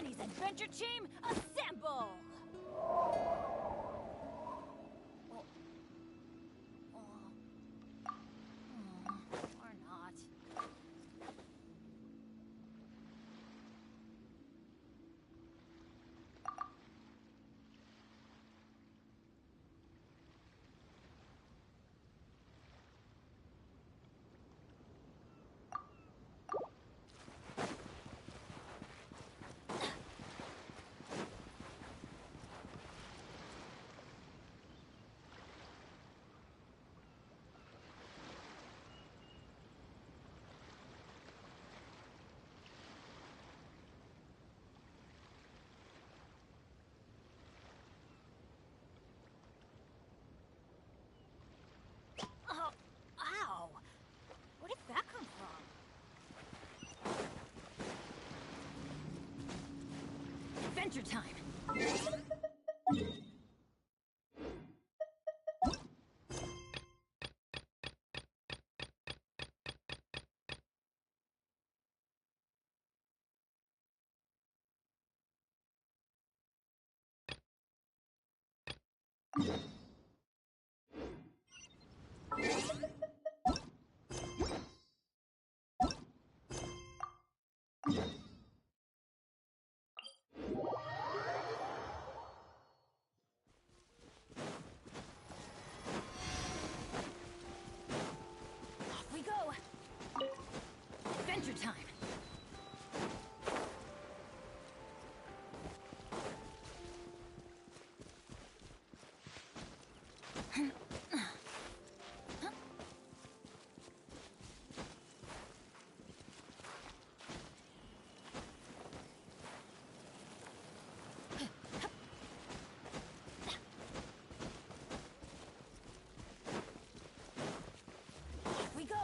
Jenny's adventure team, assemble! Or not. Oh, ow! Where did that come from? Adventure time! Off we go! Adventure time! Off we go!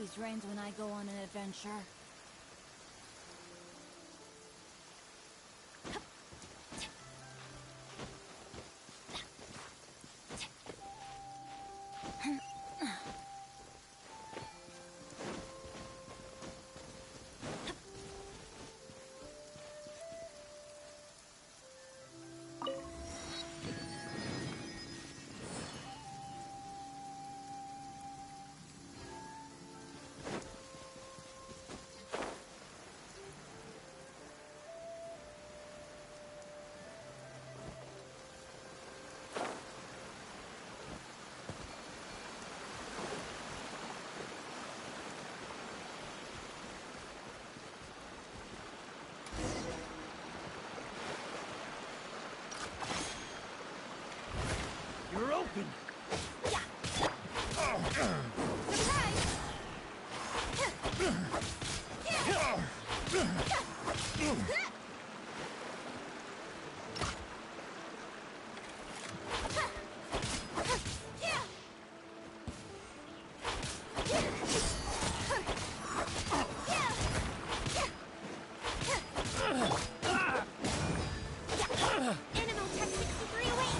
always rains when I go on an adventure. You're open! Animal Tech 63 away!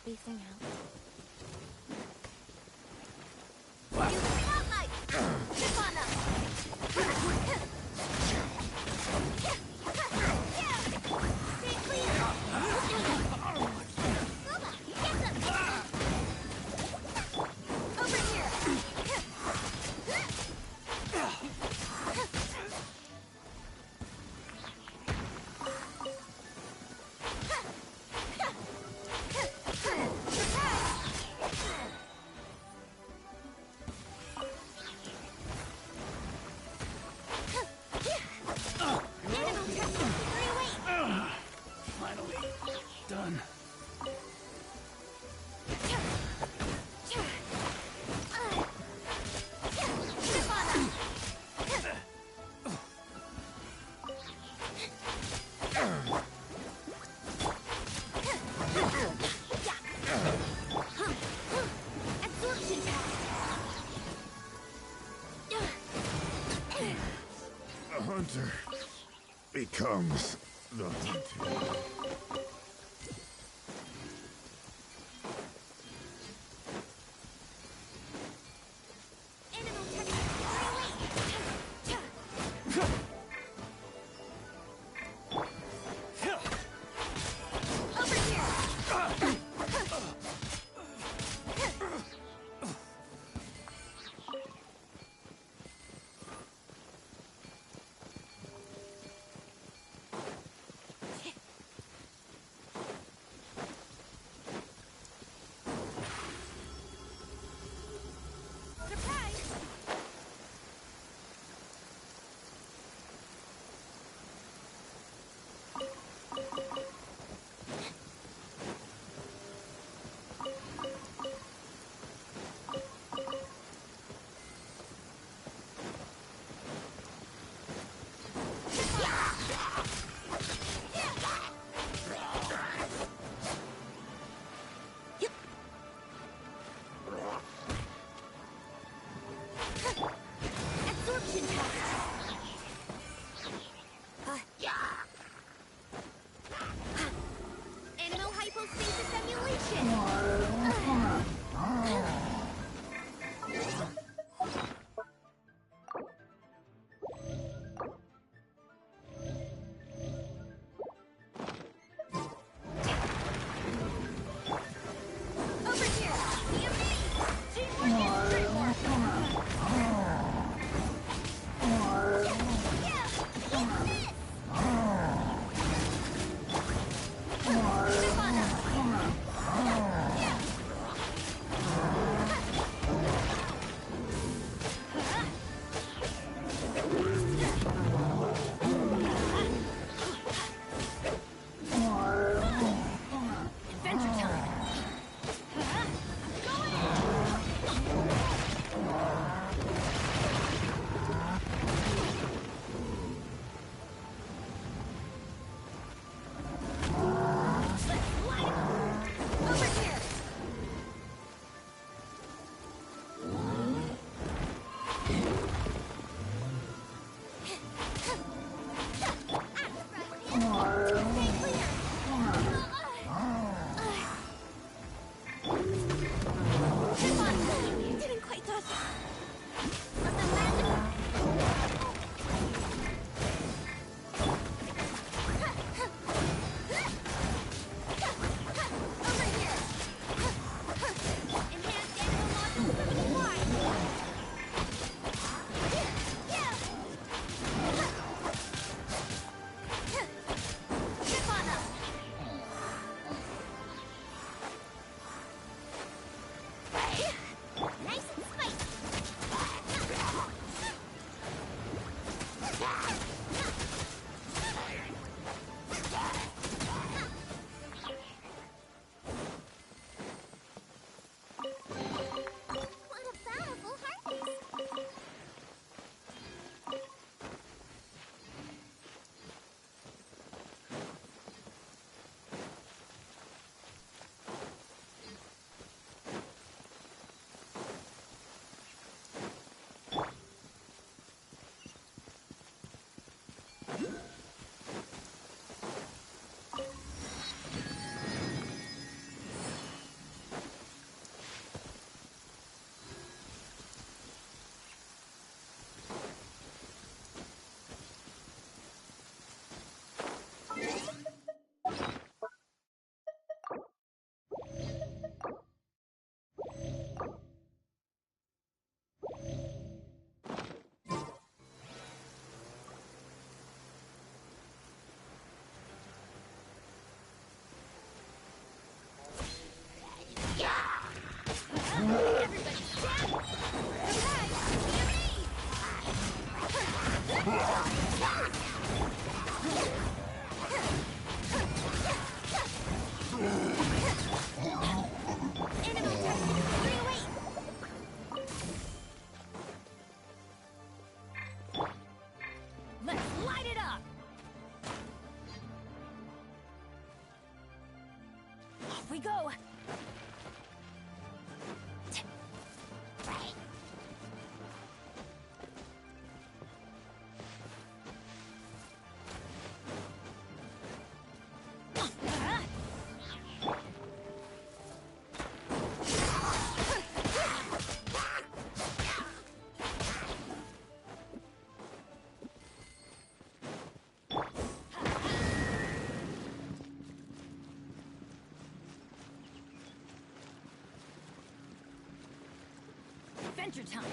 spacing out. Spotlight! Chip on them! Stay clear! Get them! Over here! Finally done. Absorption test. The hunter becomes the hunted. Animal technique. Over here. Surprise! Absorption test. Animal hypostasis emulation. Over here. go! Adventure time!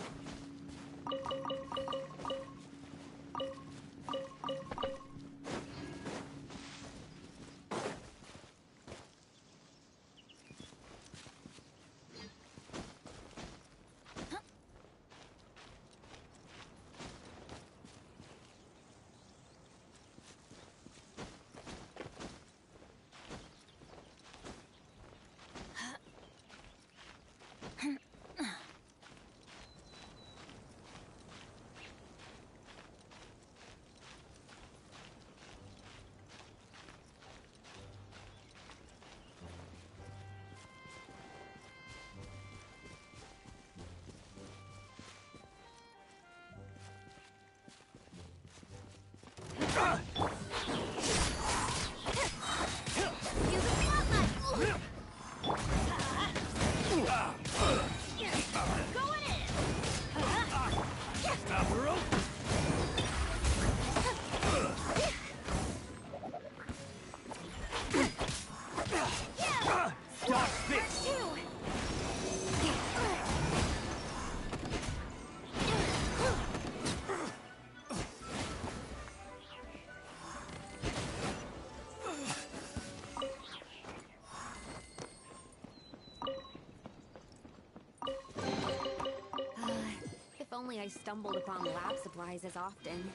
If only I stumbled upon lab supplies as often.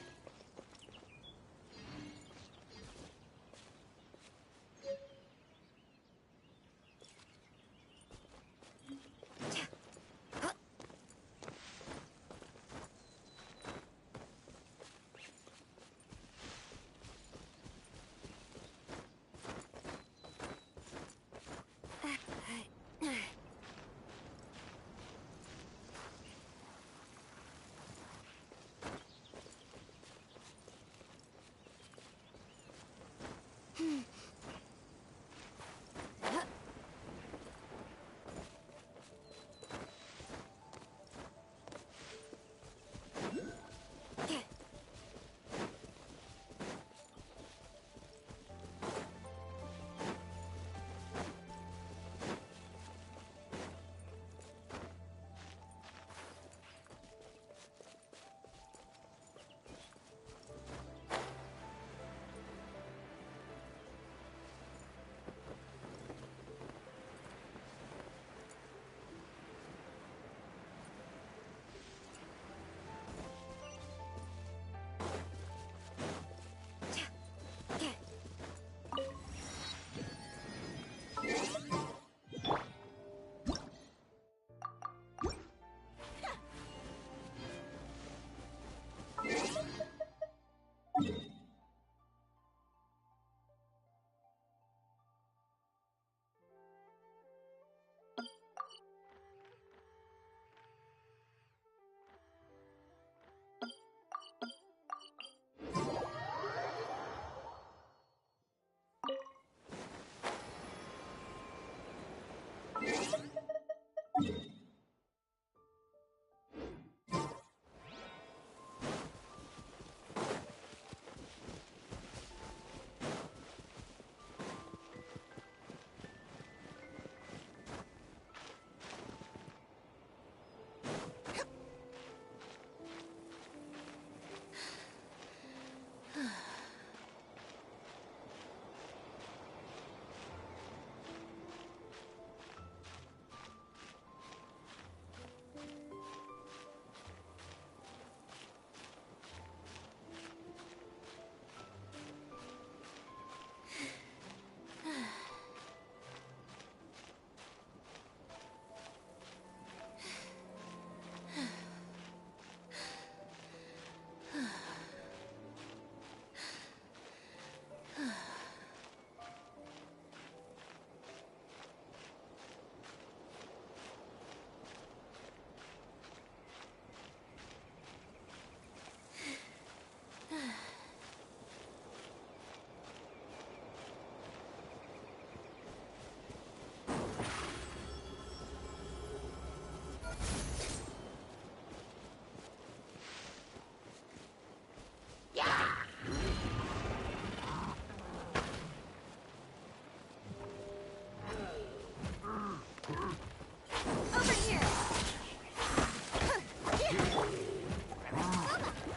Over here!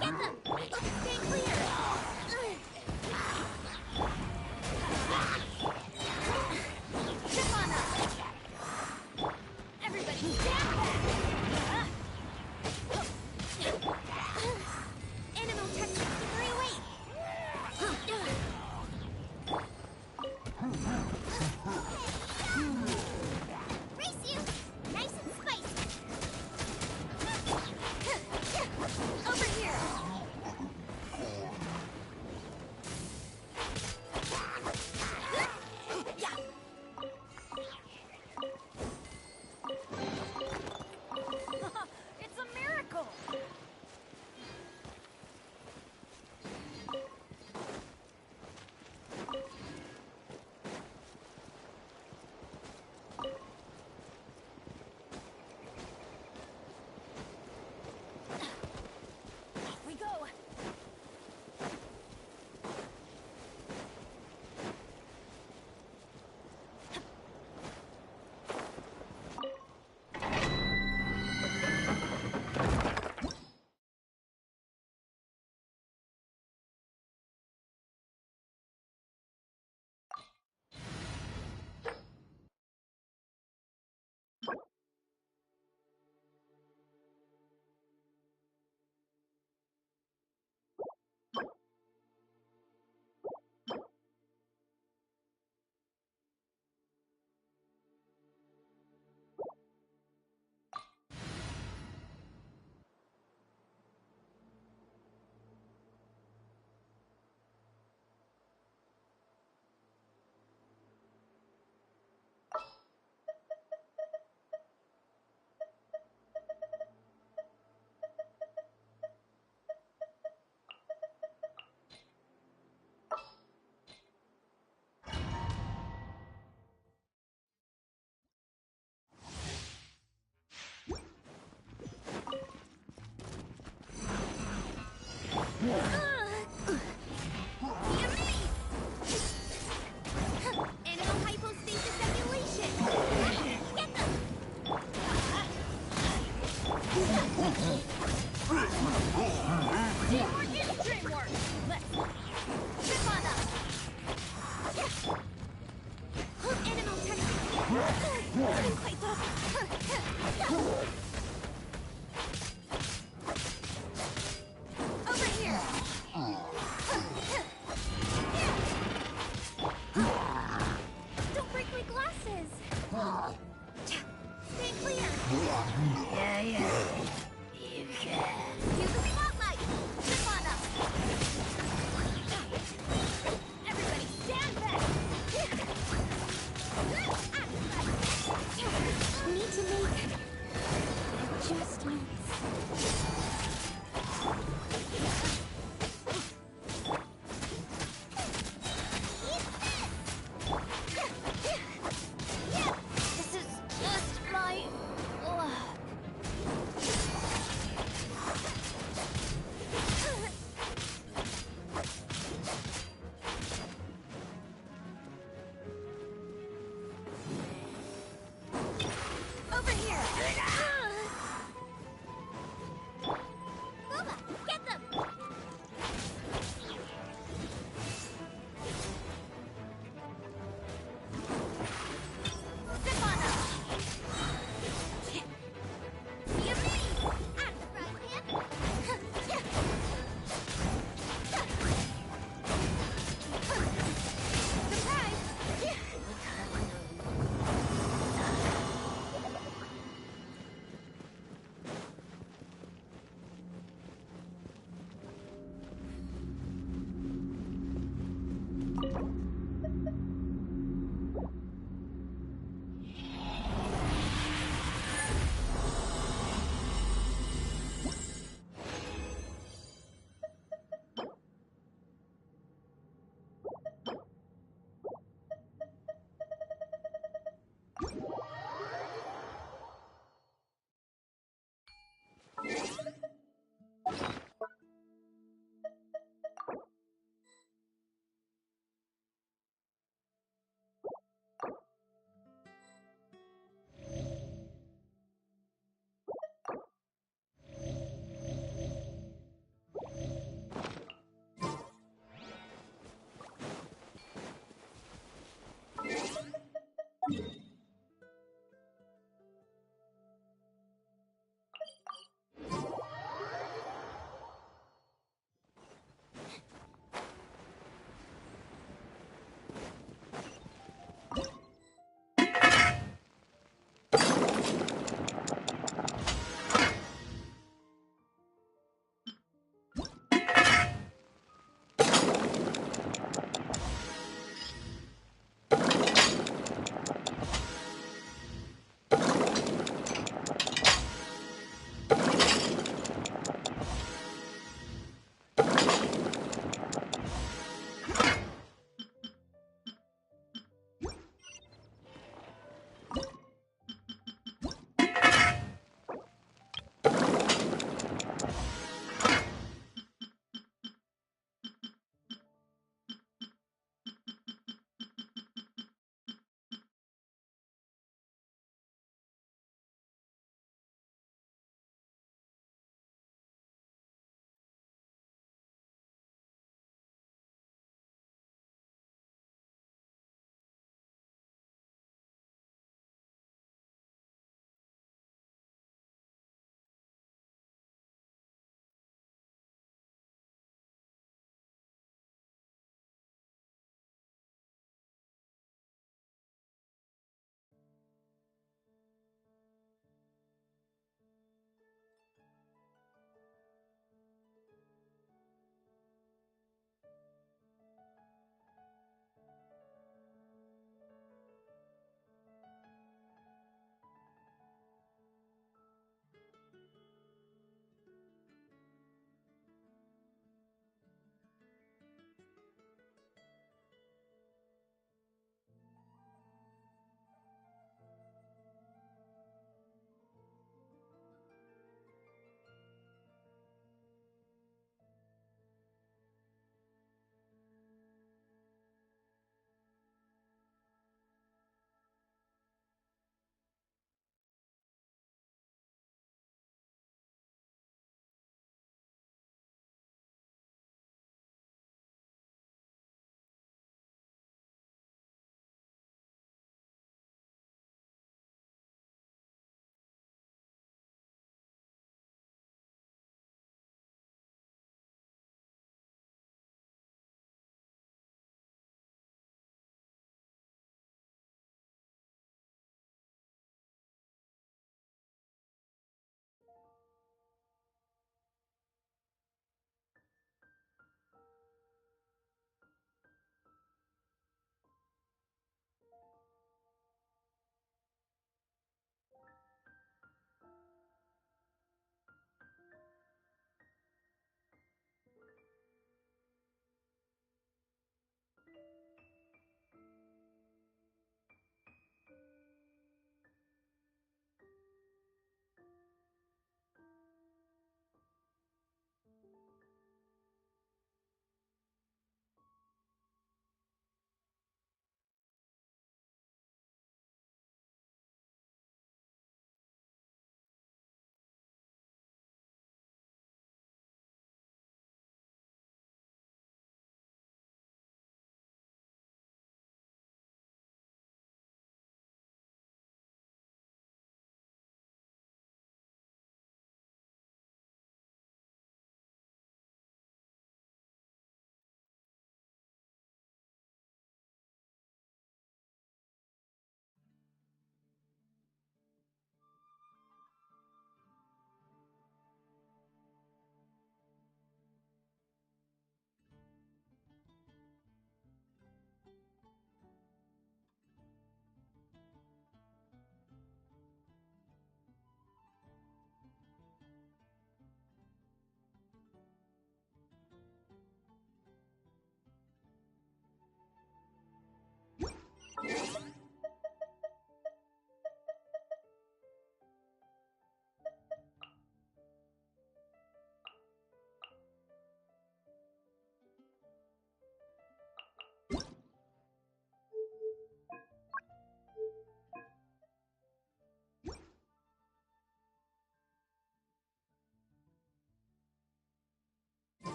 Get them! Stay clear! Trip on us! Everybody stand back! Animal Tech 63 away! Race you! Nice and spicy! Over here! It's a miracle! Off we go! Animal hypostasis emulation! Get them! Teamwork is dreamwork! Let's Trip on us! Animal Tech 63! Didn't quite over here! Don't break my glasses! Stay clear! You can. Use the spotlight! Trip on us! Everybody stand back! Need to make adjustments. This is just my luck.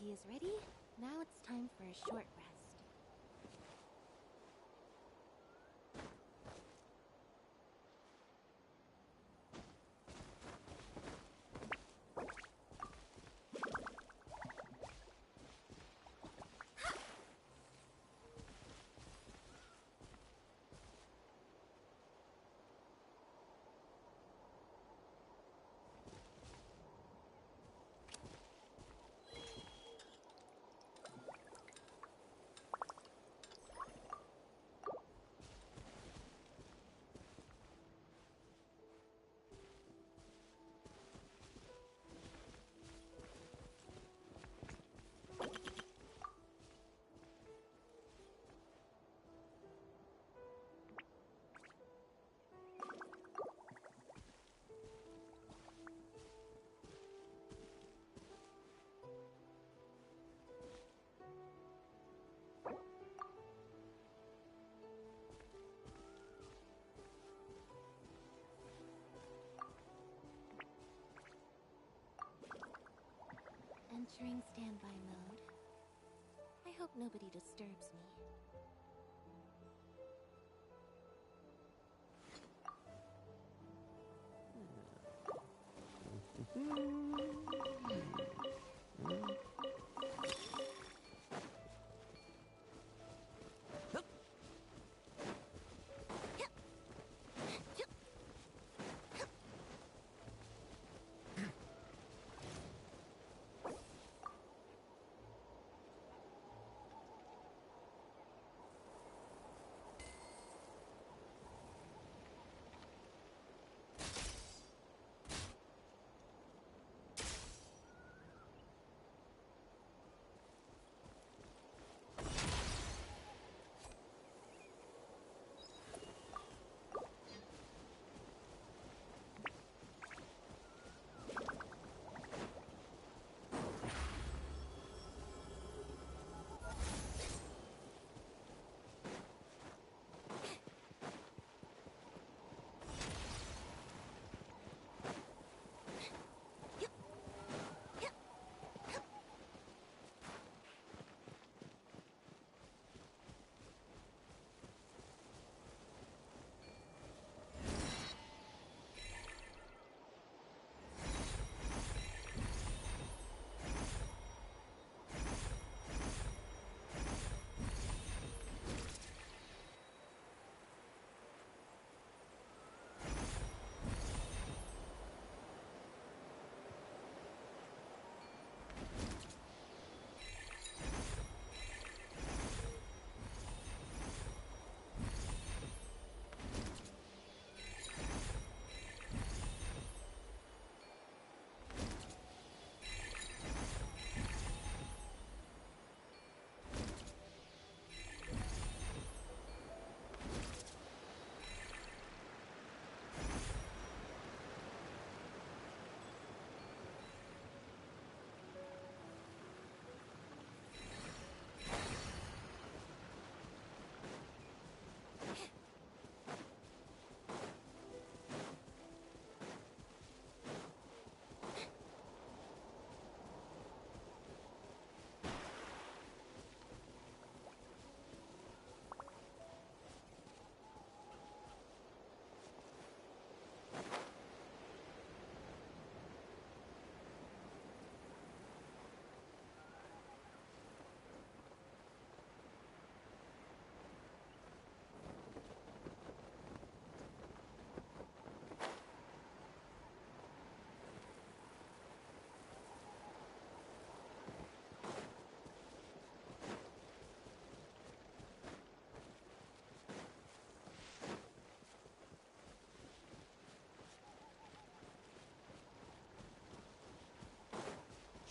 tea is ready. Now it's time for a short rest. Entering standby mode. I hope nobody disturbs me.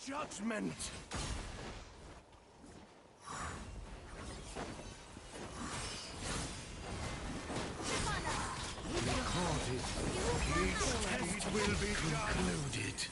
Judgment! Recorded. Each test will be concluded.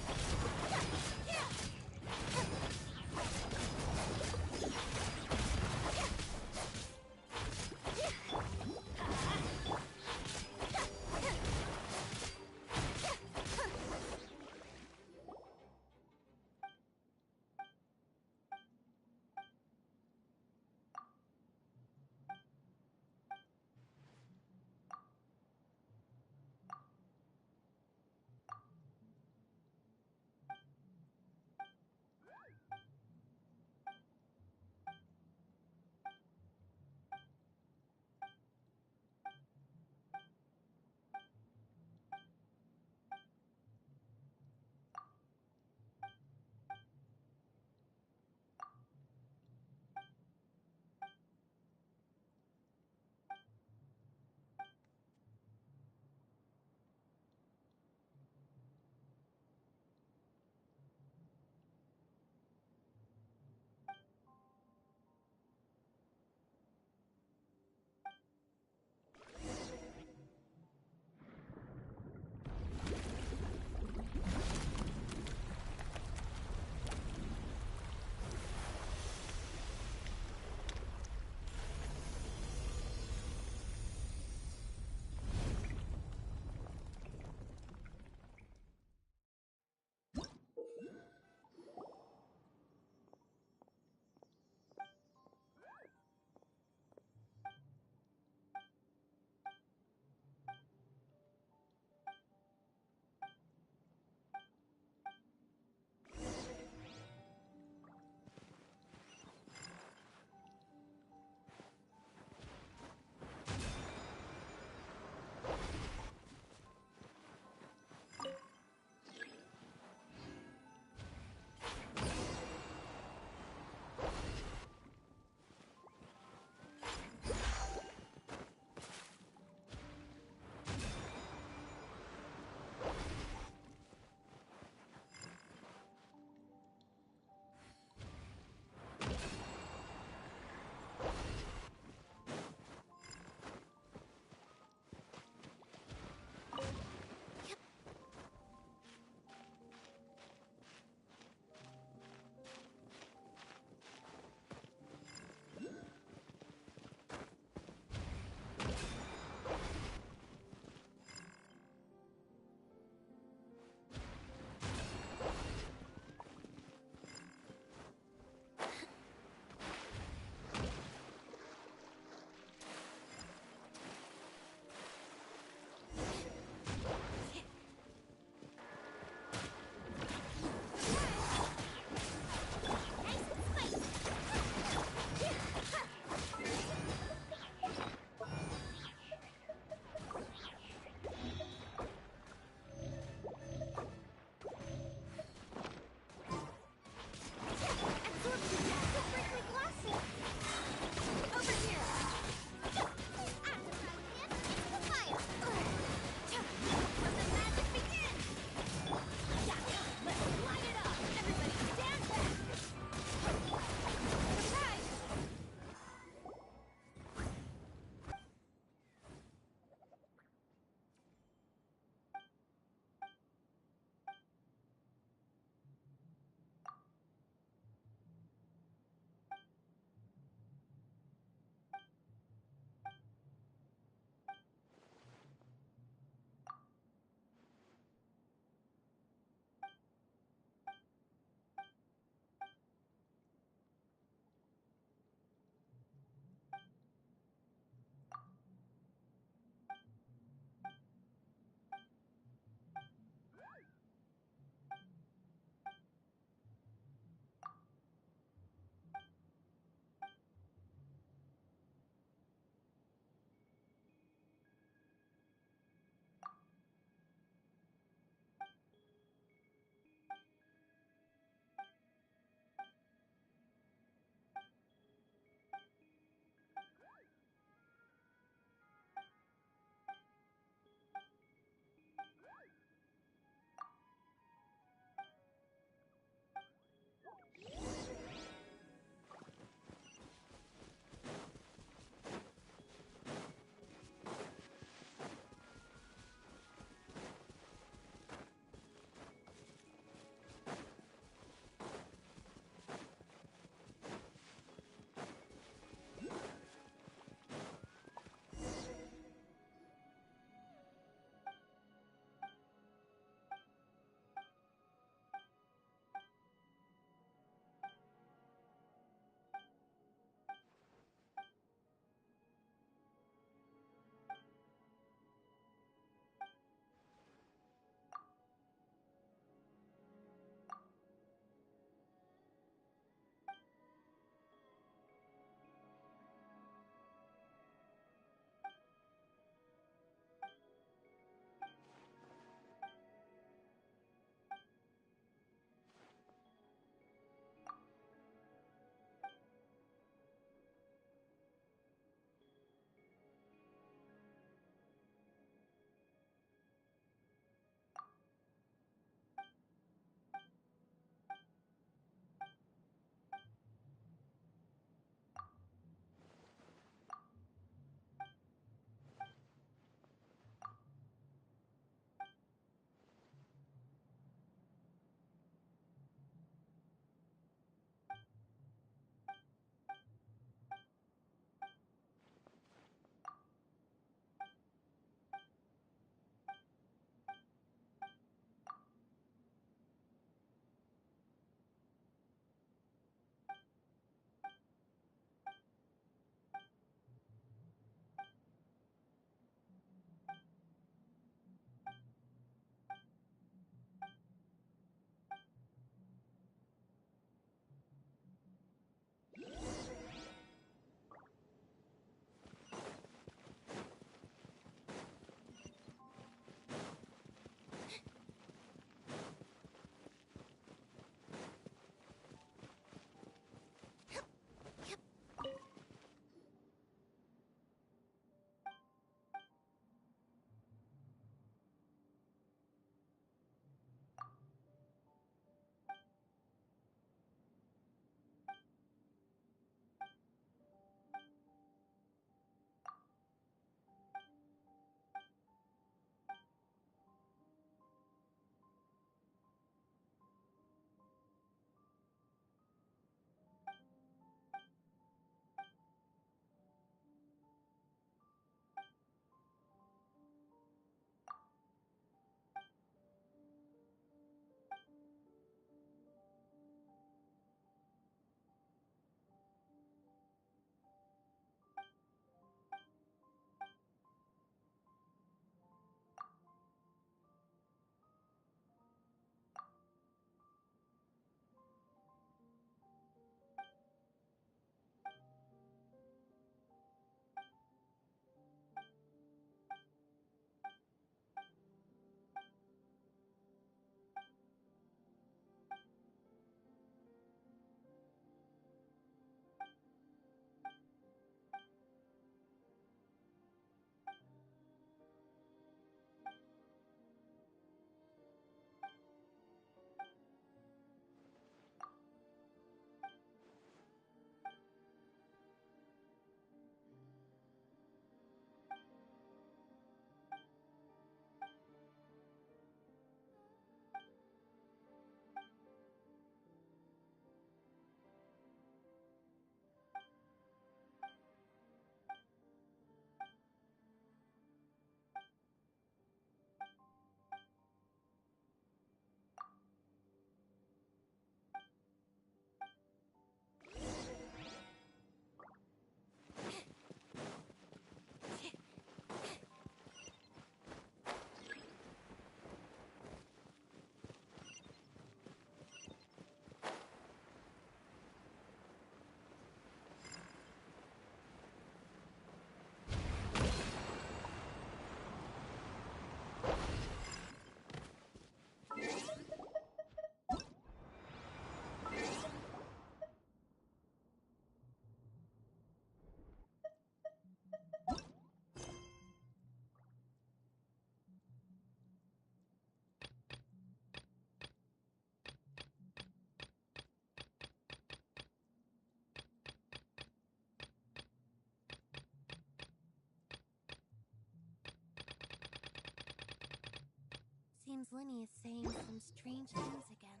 seems Lenny is saying some strange things again.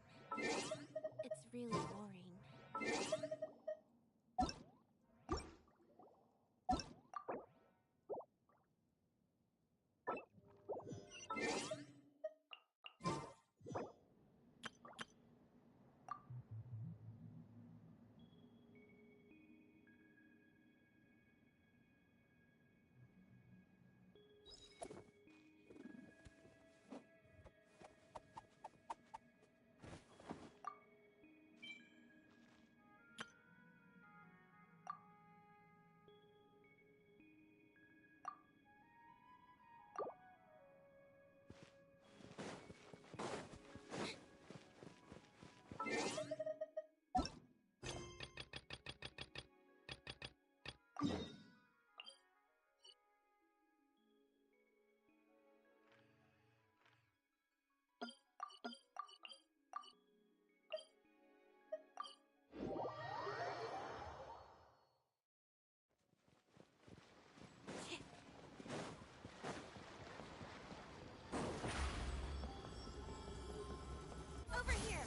It's really boring. Over here!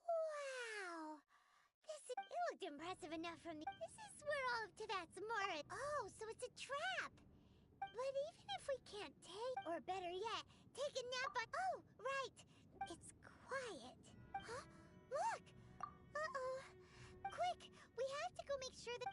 Wow! It looked impressive enough from the... This is where all of Teyvat's more... Oh, so it's a trap! But even if we can't take... Or better yet, take a nap on... Oh, right! It's quiet. Huh? Look! Uh-oh. Quick! We have to go make sure that...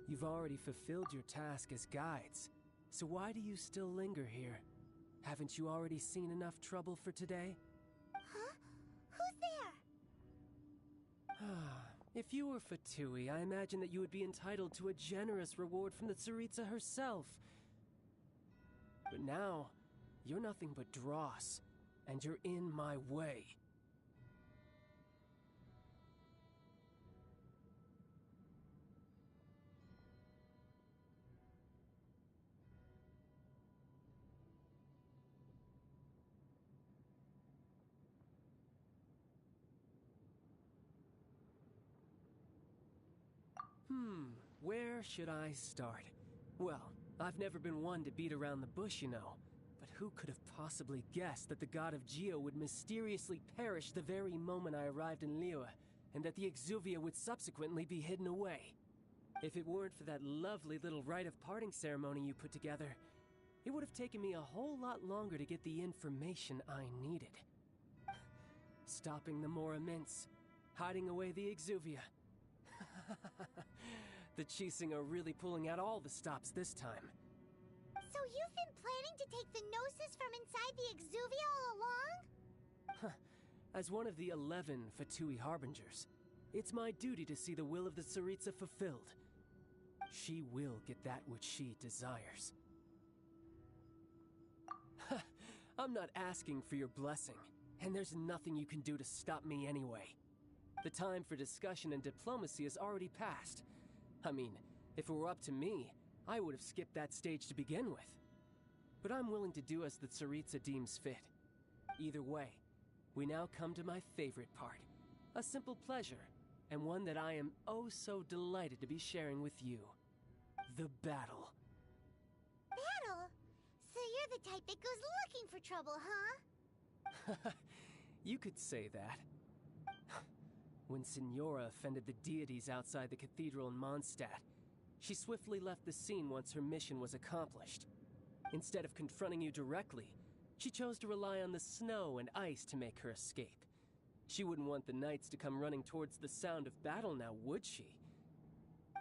You've already fulfilled your task as guides, so why do you still linger here? Haven't you already seen enough trouble for today? Huh? Who's there? If you were Fatui, I imagine that you would be entitled to a generous reward from the Tsaritsa herself. But now, you're nothing but dross, and you're in my way. Where should I start? Well, I've never been one to beat around the bush, you know. But who could have possibly guessed that the god of Geo would mysteriously perish the very moment I arrived in Liyue, and that the Exuvia would subsequently be hidden away? If it weren't for that lovely little rite of parting ceremony you put together, it would have taken me a whole lot longer to get the information I needed. Stopping the Mora Mints, hiding away the Exuvia. The Chising are really pulling out all the stops this time. So you've been planning to take the Gnosis from inside the Exuvia all along? As one of the 11 Fatui Harbingers, it's my duty to see the will of the Tsaritsa fulfilled. She will get that which she desires. I'm not asking for your blessing, and there's nothing you can do to stop me anyway. The time for discussion and diplomacy has already passed. I mean, if it were up to me, I would have skipped that stage to begin with. But I'm willing to do as the Tsaritsa deems fit. Either way, we now come to my favorite part. A simple pleasure, and one that I am oh so delighted to be sharing with you. The battle. Battle? So you're the type that goes looking for trouble, huh? You could say that. When Signora offended the deities outside the cathedral in Mondstadt, she swiftly left the scene once her mission was accomplished. Instead of confronting you directly, she chose to rely on the snow and ice to make her escape. She wouldn't want the knights to come running towards the sound of battle now, would she?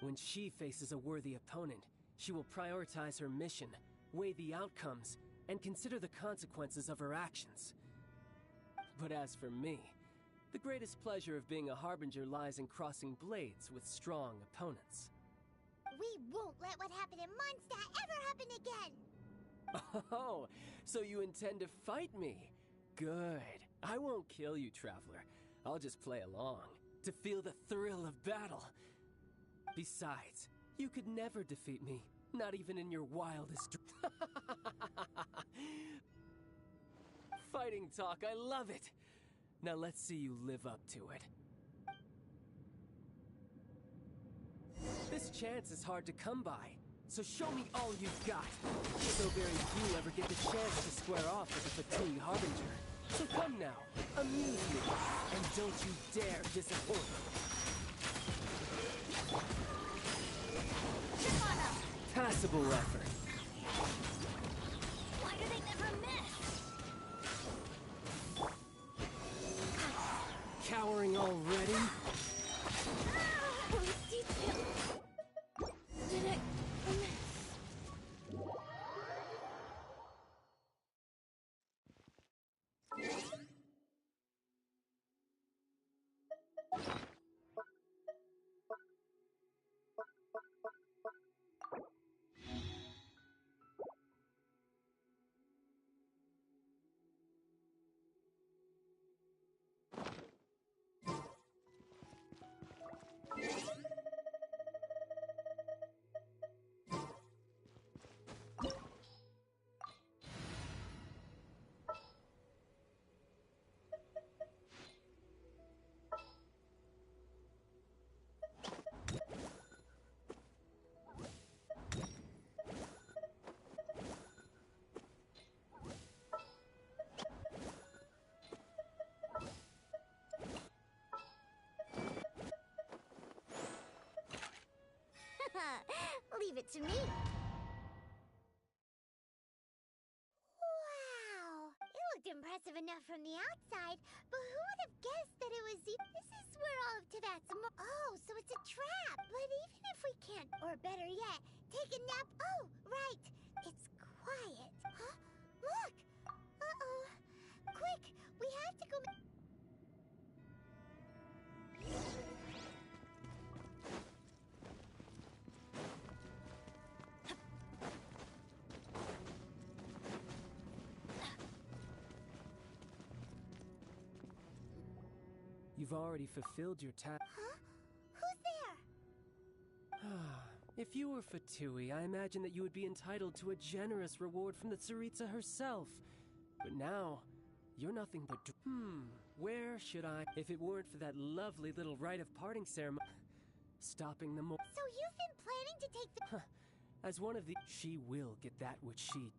When she faces a worthy opponent, she will prioritize her mission, weigh the outcomes, and consider the consequences of her actions. But as for me, the greatest pleasure of being a Harbinger lies in crossing blades with strong opponents. We won't let what happened in Mondstadt ever happen again! Oh, so you intend to fight me? Good. I won't kill you, Traveler. I'll just play along, to feel the thrill of battle. Besides, you could never defeat me, not even in your wildest dreams. Fighting talk, I love it! Now let's see you live up to it. This chance is hard to come by, so show me all you've got. So very few ever get the chance to square off with a Fatui Harbinger. So come now, amuse me, and don't you dare disappoint me. Come on up! Passable effort. Why do they never miss? Cowering already? Did I miss? Leave it to me. Wow! It looked impressive enough from the outside, but who would have guessed that it was the... This is where all of Tibet's... Oh, so it's a trap! But even if we can't, or better yet, take a nap... Oh, right! It's quiet. Huh? Look! Uh-oh. Quick! We have to go... You've already fulfilled your task. Huh? Who's there? If you were Fatui, I imagine that you would be entitled to a generous reward from the Tsaritsa herself. But now, you're nothing but... where should I... If it weren't for that lovely little rite of parting ceremony... Stopping the more... So you've been planning to take the... As one of the... She will get that which she...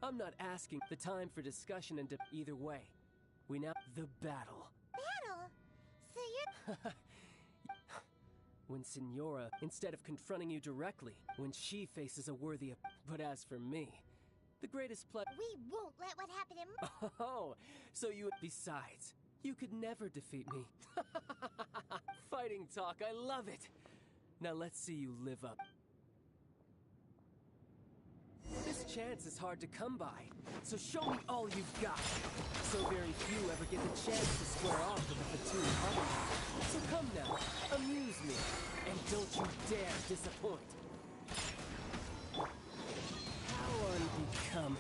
I'm not asking the time for discussion and... Either way, we now... The battle. Battle? So you're... when Signora, instead of confronting you directly, when she faces a worthy But as for me, the greatest We won't let what happened in... Oh, so you... Besides, you could never defeat me. Fighting talk, I love it. Now let's see you live up. This chance is hard to come by, so show me all you've got. So very few ever get the chance to square off with the Fatui Harbinger. So come now, amuse me, and don't you dare disappoint. How unbecoming.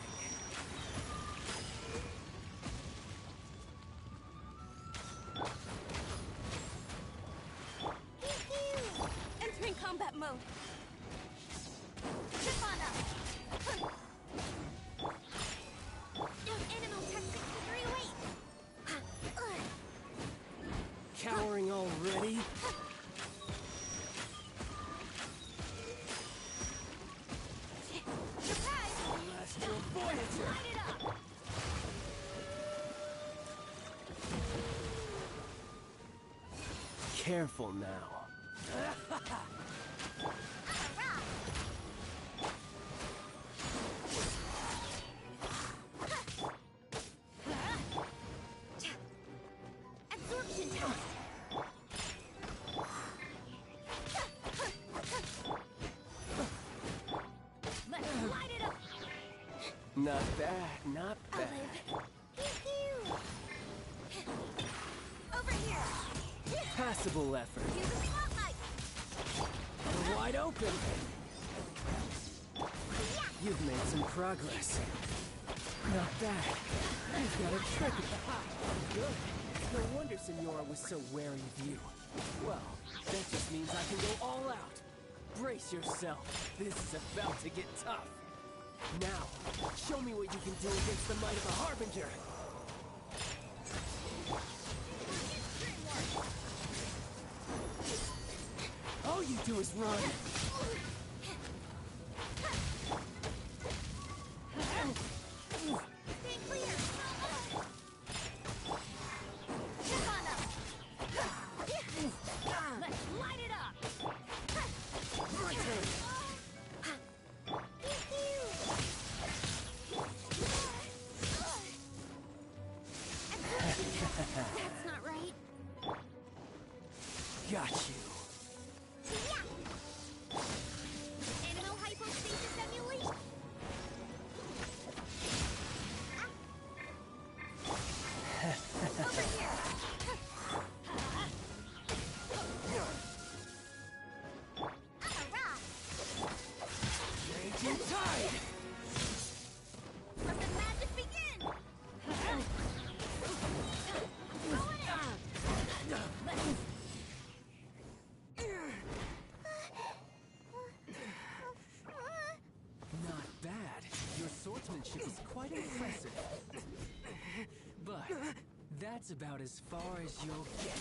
Entering combat mode. Chip on up. Animal tech 63, wait! Cowering already? Surprise! Celestial Voyager! Light it up! Careful now. Absorption test! Let's light it up! Not bad, not bad. Over here! Passable effort. Use the spotlight! We're wide open. You've made some progress. Not bad. You've got a trick. Good. No wonder Signora was so wary of you. Well, that just means I can go all out. Brace yourself. This is about to get tough. Now, show me what you can do against the might of a Harbinger. All you do is run. Stay clear! Chip on up! Let's light it up! My turn. That's not right. Got you. Animal hypostasis emulation. Over here. Raging tide. Let the magic begin. Not bad. Your swordsmanship is quite impressive. But that's about as far as you'll get.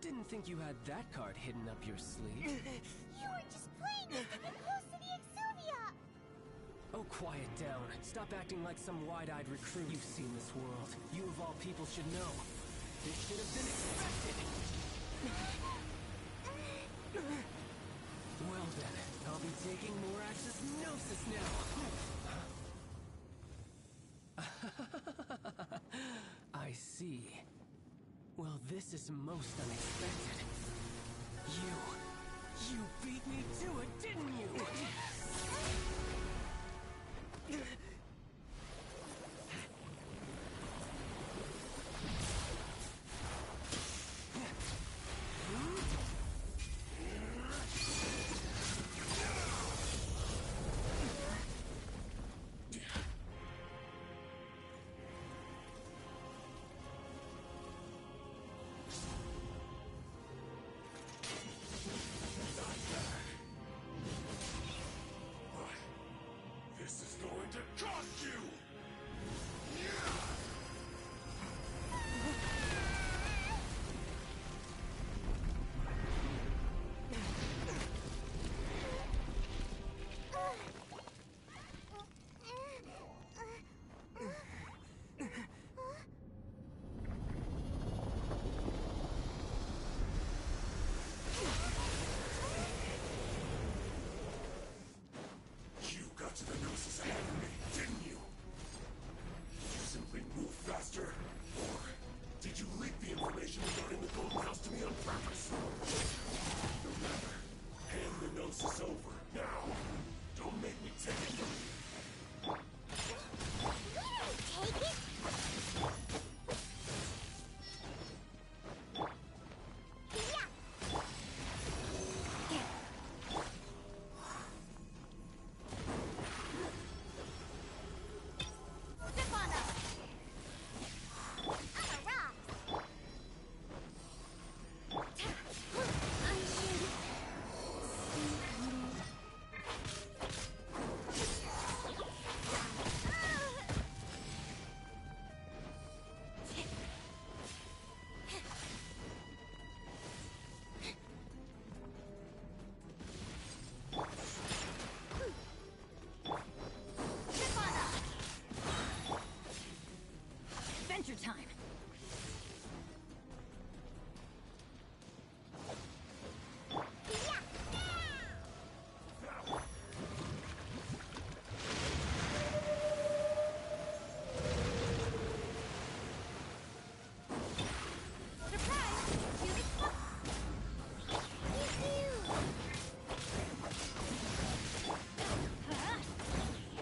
Didn't think you had that card hidden up your sleeve. You were just playing this to get close to the Exuvia. Oh, quiet down. Stop acting like some wide-eyed recruit. You've seen this world. You of all people should know. This should have been expected. Well then, I'll be taking more Axis Gnosis now. I see. Well, this is most unexpected. You beat me to it, didn't you?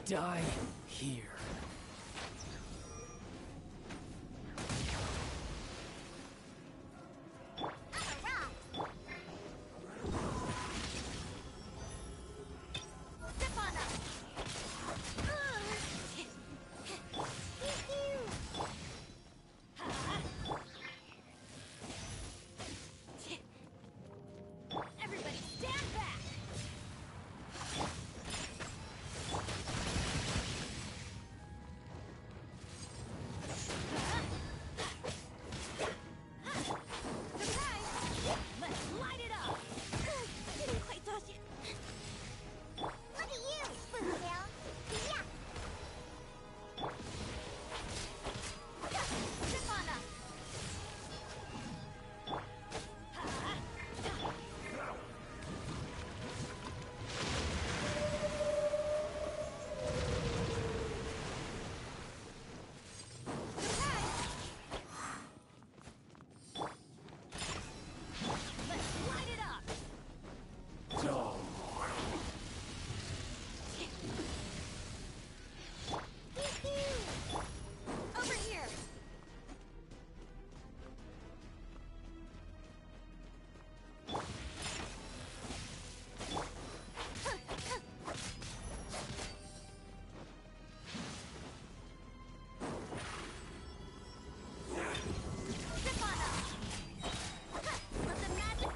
Die here. Everybody stand back! Surprise! Let's light it up! Didn't quite touch it. Look at you, Spoontail. Yeah. Zip on up! Let's light it up! Dull. Over here! Zip on up! Let the magic...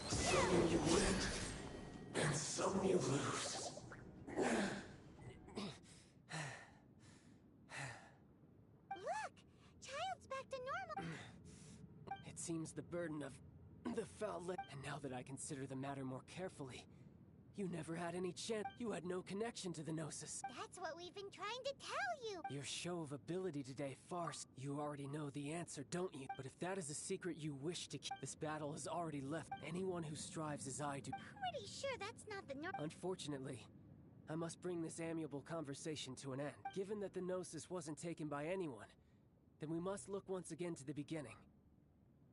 Some you win, and some you lose. Look! Child's back to normal. It seems the burden of the foul and now that I consider the matter more carefully, you never had any chance. You had no connection to the Gnosis. That's what we've been trying to tell you. Your show of ability today, farce. You already know the answer, don't you? But if that is a secret you wish to keep, this battle has already left. Anyone who strives as I do. Pretty sure that's not the Unfortunately, I must bring this amiable conversation to an end. Given that the Gnosis wasn't taken by anyone, then we must look once again to the beginning.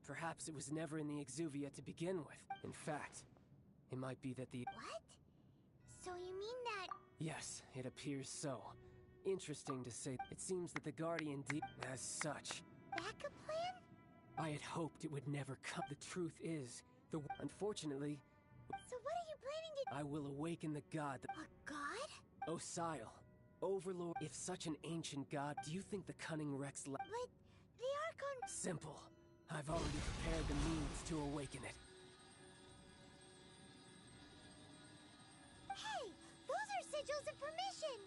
Perhaps it was never in the Exuvia to begin with. In fact, it might be that the... What? So you mean that... Yes, it appears so. Interesting to say. It seems that the Guardian as such. backup plan? I had hoped it would never come. The truth is, unfortunately, So what are you planning to... I will awaken the god. A god? Osial, Overlord. If such an ancient god, do you think the cunning Rex... But the Archon... Simple. I've already prepared the means to awaken it. Hey! Those are sigils of permission!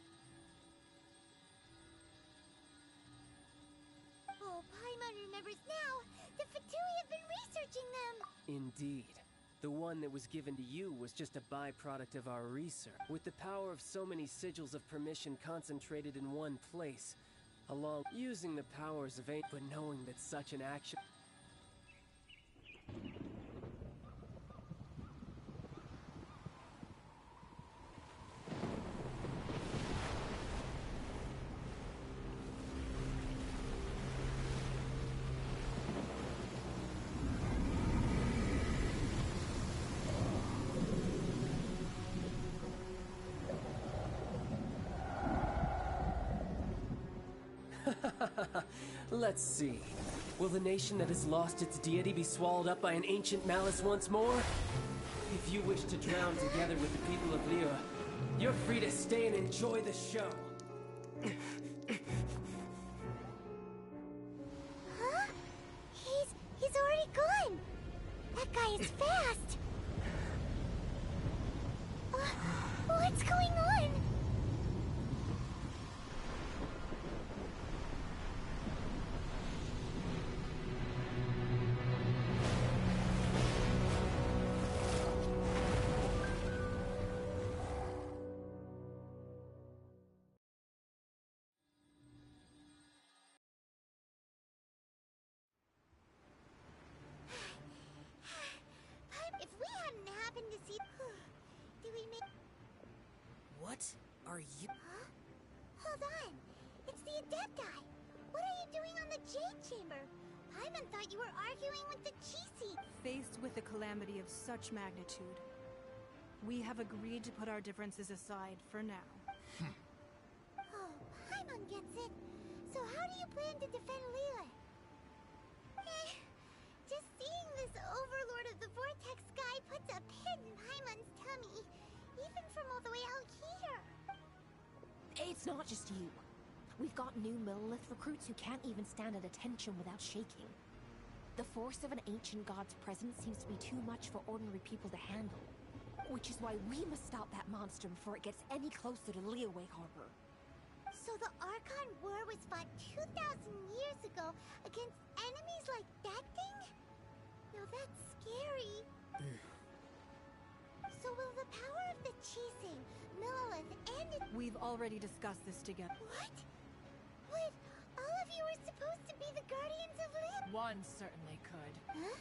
Oh, Paimon remembers now! The Fatui have been researching them! Indeed. The one that was given to you was just a byproduct of our research. With the power of so many sigils of permission concentrated in one place, along using the powers of but knowing that such an action... Let's see. Will the nation that has lost its deity be swallowed up by an ancient malice once more? If you wish to drown together with the people of Lyra, you're free to stay and enjoy the show. Huh? He's already gone! That guy is fast! What's going on? If we hadn't happened to see... Do we make... What are you... Huh? Hold on. It's the Adepti. What are you doing on the Jade Chamber? Paimon even thought you were arguing with the Cheesy. Faced with a calamity of such magnitude, we have agreed to put our differences aside for now. Oh, Paimon gets it. So how do you plan to defend Lila? Just seeing this Overlord of the Vortex guy puts a pin in Paimon's tummy, even from all the way out here. It's not just you. We've got new Millilith recruits who can't even stand at attention without shaking. The force of an ancient god's presence seems to be too much for ordinary people to handle. Which is why we must stop that monster before it gets any closer to Liyue Harbor. So the Archon War was fought 2,000 years ago against enemies like that thing? Now that's scary. So will the power of the Chising, Millilith, and its... We've already discussed this together. What? But all of you were supposed to be the Guardians of Liyue. One certainly could. Huh?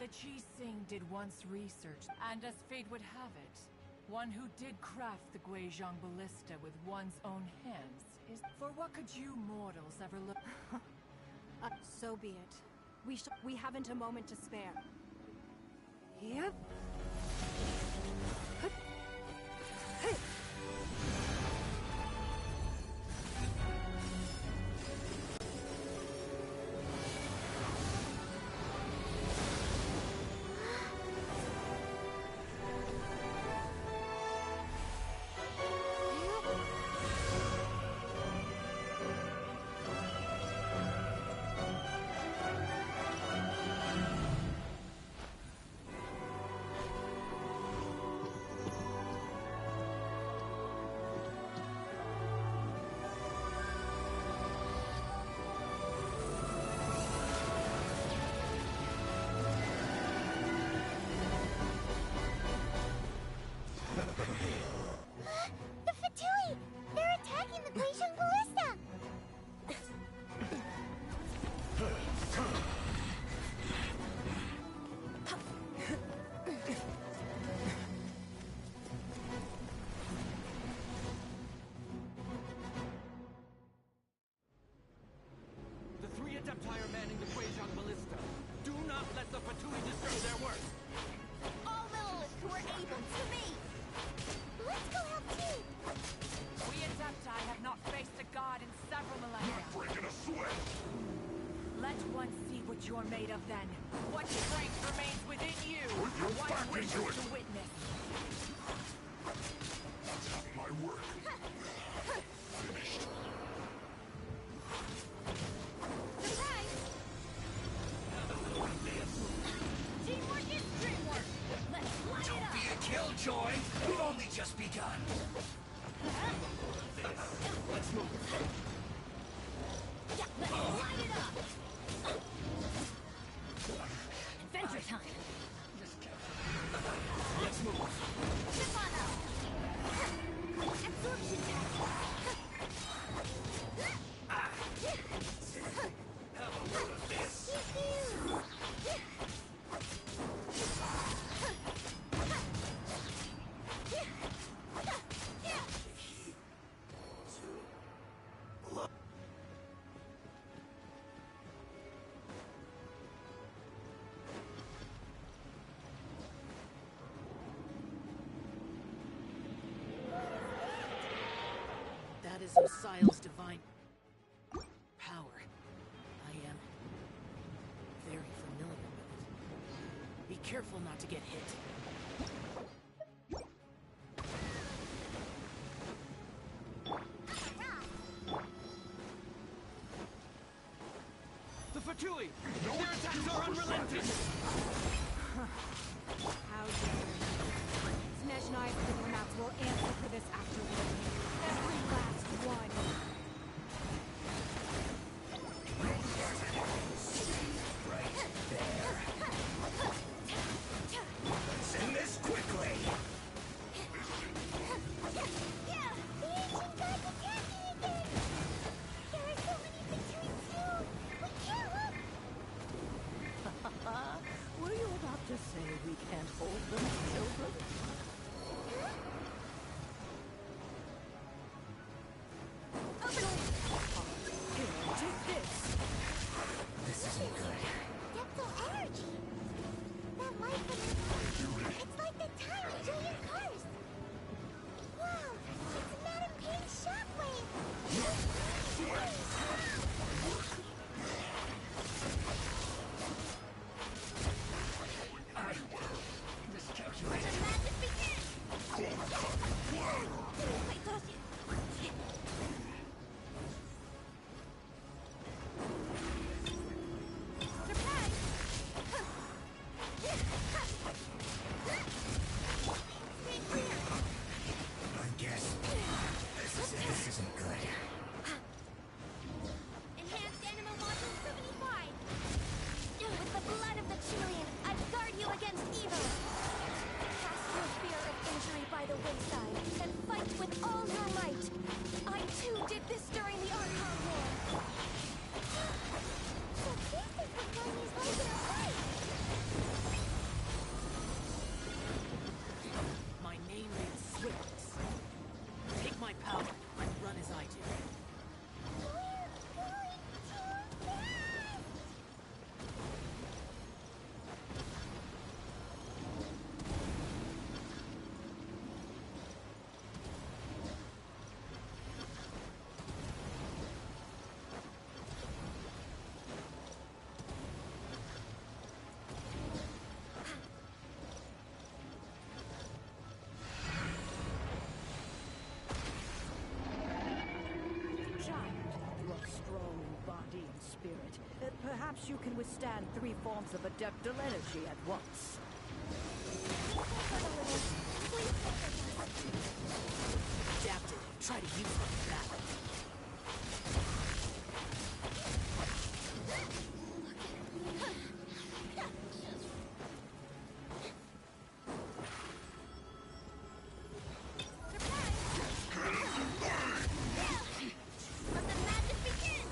The Qi-Sing did once research, and as fate would have it, one who did craft the Guizhong Ballista with one's own hands is... For what could you mortals ever look... So be it. We haven't a moment to spare. Yep. The Fatui! They're attacking the Guizhong Ballista! The three Adepti are manning the Guizhong Ballista. Do not let the Fatui disturb their work. All Millilith who are able to me! Let's go help too! We Adepti have not faced a god in several millennia. Breaking a sweat. Let one see what you're made of then. What strength remains within you? Put your One back wishes into it. to witness. Have my work. Finished. Surprise! Teamwork is dreamwork! Let's light it up! Be a killjoy. We've only just begun. Let's move. Yeah, let's light it up! Adventure time! Let's move. Chip on up! Absorption test! Have a load of this. That is Osial's divine power. I am very familiar with it. Be careful not to get hit. The Fatui! Their attacks are unrelenting! How dare you? Snesh and I's diplomats will answer for this afterward. Every last one. Right there. Let's end this quickly. Yeah! The ancient god's attacking again! There are so many Fatui too! We can't look! Were you about to say we can't hold them, children? Over This isn't good. Depthal energy. That light from the it's like the time of Julian Cars. Wow, it's Madame Payne's shockwave. Miscalculated. The magic begins. I guess this isn't good. Enhanced Animal Module 75. With the blood of the Chilean, I guard you against evil. Cast your fear of injury by the wayside and fight with all your might. I too did this during the Archon War. So this is because he's like in a fight. My name is Swiftness. Take my power and run as I do. We're going too fast. Giant, you are strong in body and spirit. Perhaps you can withstand 3 forms of adeptal energy at once. Adapted. Try to use it in battle. Let the magic begin.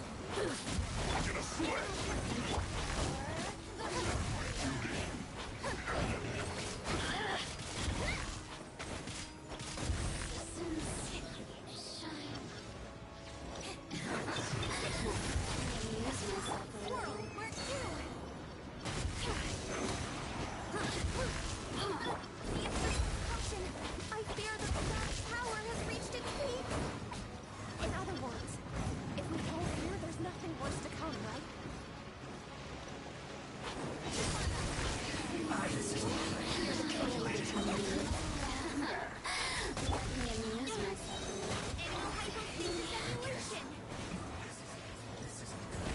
Whirl, where to? The infinite potion. I fear that the god's power has reached its peak. In other words, if we hold here, there's nothing worse to come, right? This isn't good. Calculated. Animal hypostasis evolution. This isn't good.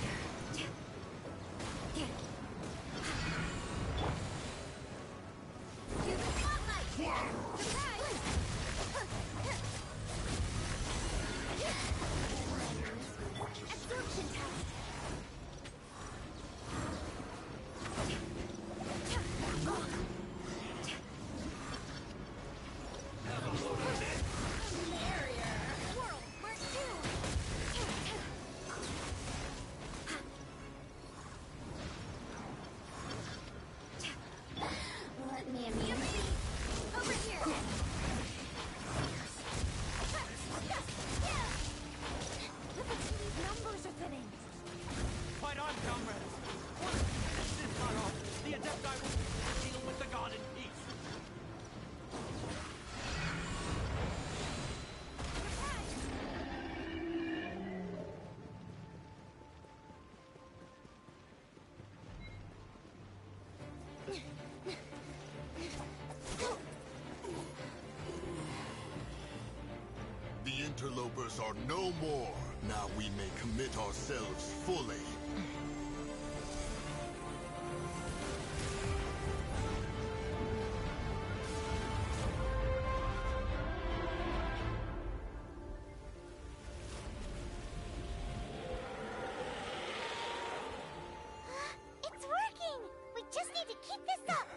Use the spotlight. Surprise. Absorption test. Whirl, where to? Let me amuse. Over here. Look at these numbers are thinning. Fight on, comrades! This is not all. The Adepti will deal with the god in peace. The interlopers are no more. Now we may commit ourselves fully. It's working! We just need to keep this up!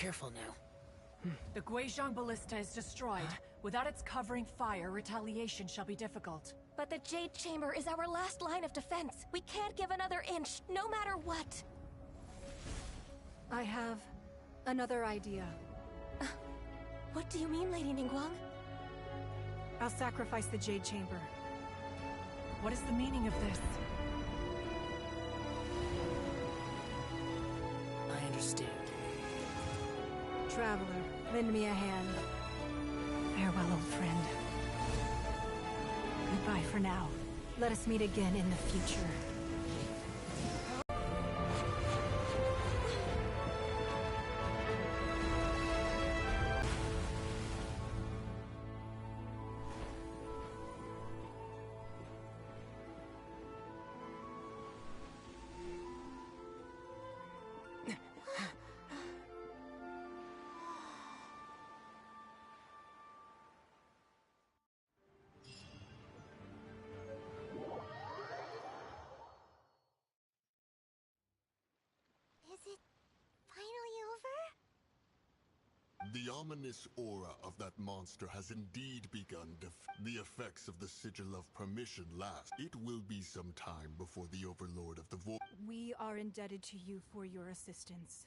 careful now. The Guizhong Ballista is destroyed. Without its covering fire, retaliation shall be difficult. But the Jade Chamber is our last line of defense. We can't give another inch, no matter what. I have another idea. What do you mean, Lady Ningguang? I'll sacrifice the Jade Chamber. What is the meaning of this? I understand. Traveler, lend me a hand. Farewell, old friend. Goodbye for now. Let us meet again in the future. Is it finally over? The ominous aura of that monster has indeed begun. The effects of the Sigil of Permission last. It will be some time before the Overlord of the Void. We are indebted to you for your assistance.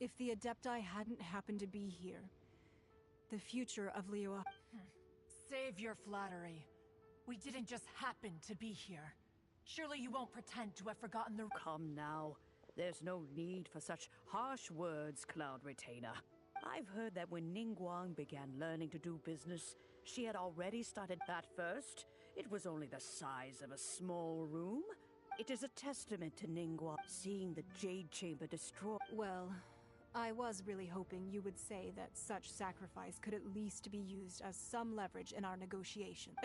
If the Adepti hadn't happened to be here, the future of Liyue... Save your flattery. We didn't just happen to be here. Surely you won't pretend to have forgotten the... Come now. There's no need for such harsh words, Cloud Retainer. I've heard that when Ningguang began learning to do business, she had already started. At first, it was only the size of a small room. It is a testament to Ningguang seeing the Jade Chamber destroyed. Well, I was really hoping you would say that such sacrifice could at least be used as some leverage in our negotiations.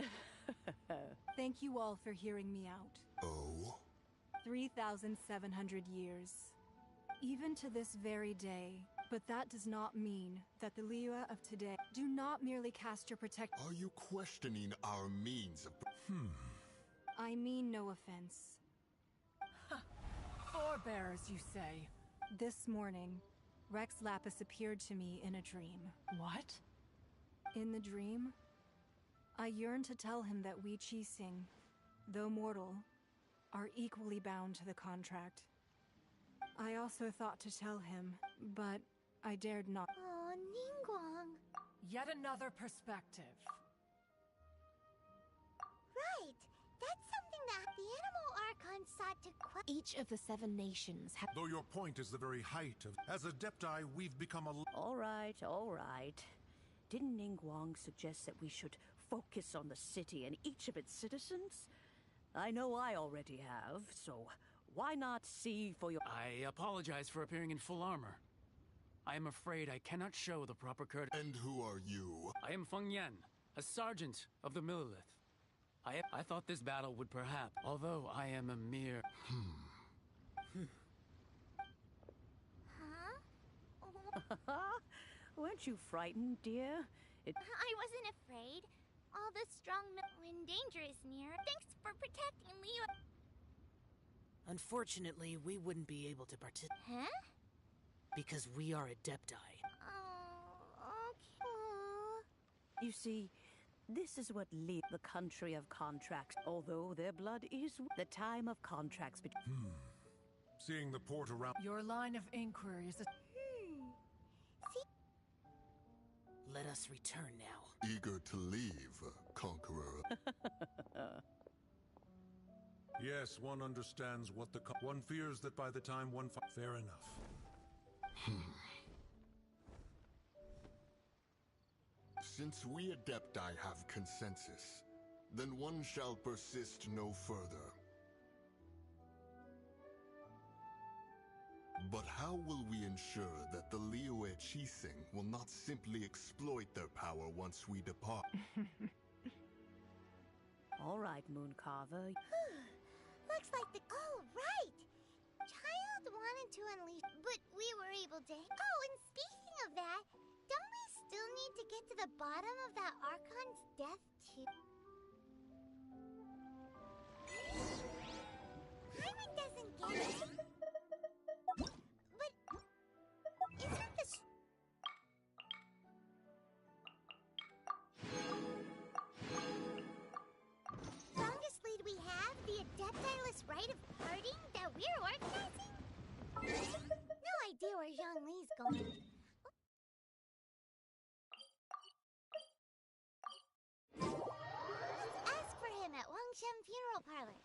Thank you all for hearing me out. Oh? 3,700 years. Even to this very day. But that does not mean that the Liyue of today do not merely cast your protect- Are you questioning our means of... I mean no offense. Forebears, you say? This morning, Rex Lapis appeared to me in a dream. What? In the dream, I yearned to tell him that we Qixing, though mortal, are equally bound to the contract. I also thought to tell him, but I dared not. Oh, Ningguang. Yet another perspective. Right. That's something that the Animal Archon sought to Each of the 7 nations have... Though your point is the very height of... As Adepti, we've become a... All right, all right. Didn't Ningguang suggest that we should focus on the city and each of its citizens? I know I already have, so why not see for your... I apologize for appearing in full armor. I am afraid I cannot show the proper courtesy. And who are you? I am Feng Yan, a sergeant of the Millelith. I thought this battle would perhaps, although I am a mere... Huh? Weren't you frightened, dear? I wasn't afraid. All the strong when danger is near. Thanks for protecting Liyue. Unfortunately, we wouldn't be able to participate. Huh? Because we are Adepti. Oh, okay. You see, this is what Liyue, the country of contracts, although their blood is the time of contracts between... Seeing the port around... Your line of inquiry is a... Let us return now. Eager to leave, Conqueror. Yes, one understands what the... One fears that by the time one... Fair enough. Since we Adepti have consensus, then one shall persist no further. But how will we ensure that the Liyue Qixing will not simply exploit their power once we depart? All right, Mooncarver. Looks like the... Oh, right! Child wanted to unleash... But we were able to... Oh, and speaking of that, don't we still need to get to the bottom of that Archon's death, too? Paimon doesn't get it. But... Isn't this... where Zhongli's going. Let's ask for him at Wangshem Funeral Parlor.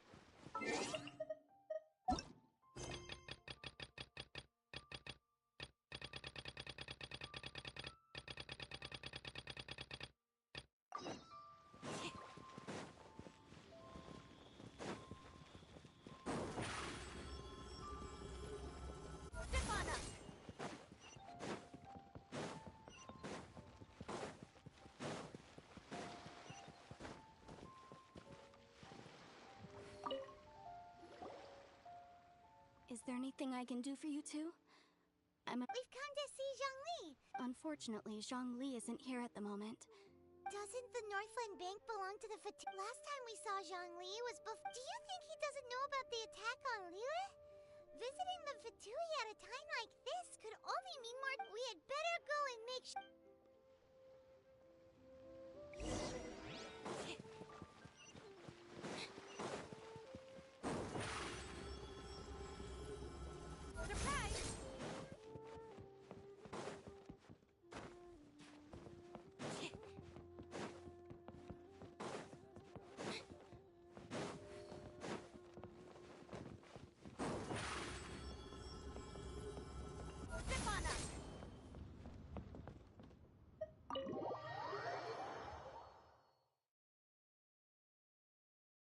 Is there anything I can do for you two? We've come to see Zhongli. Unfortunately, Zhongli isn't here at the moment. Doesn't the Northland Bank belong to the Last time we saw Zhongli was before. Do you think he doesn't know about the attack on Liyue? Visiting the Fatui at a time like this could only mean more. We had better go and make sure.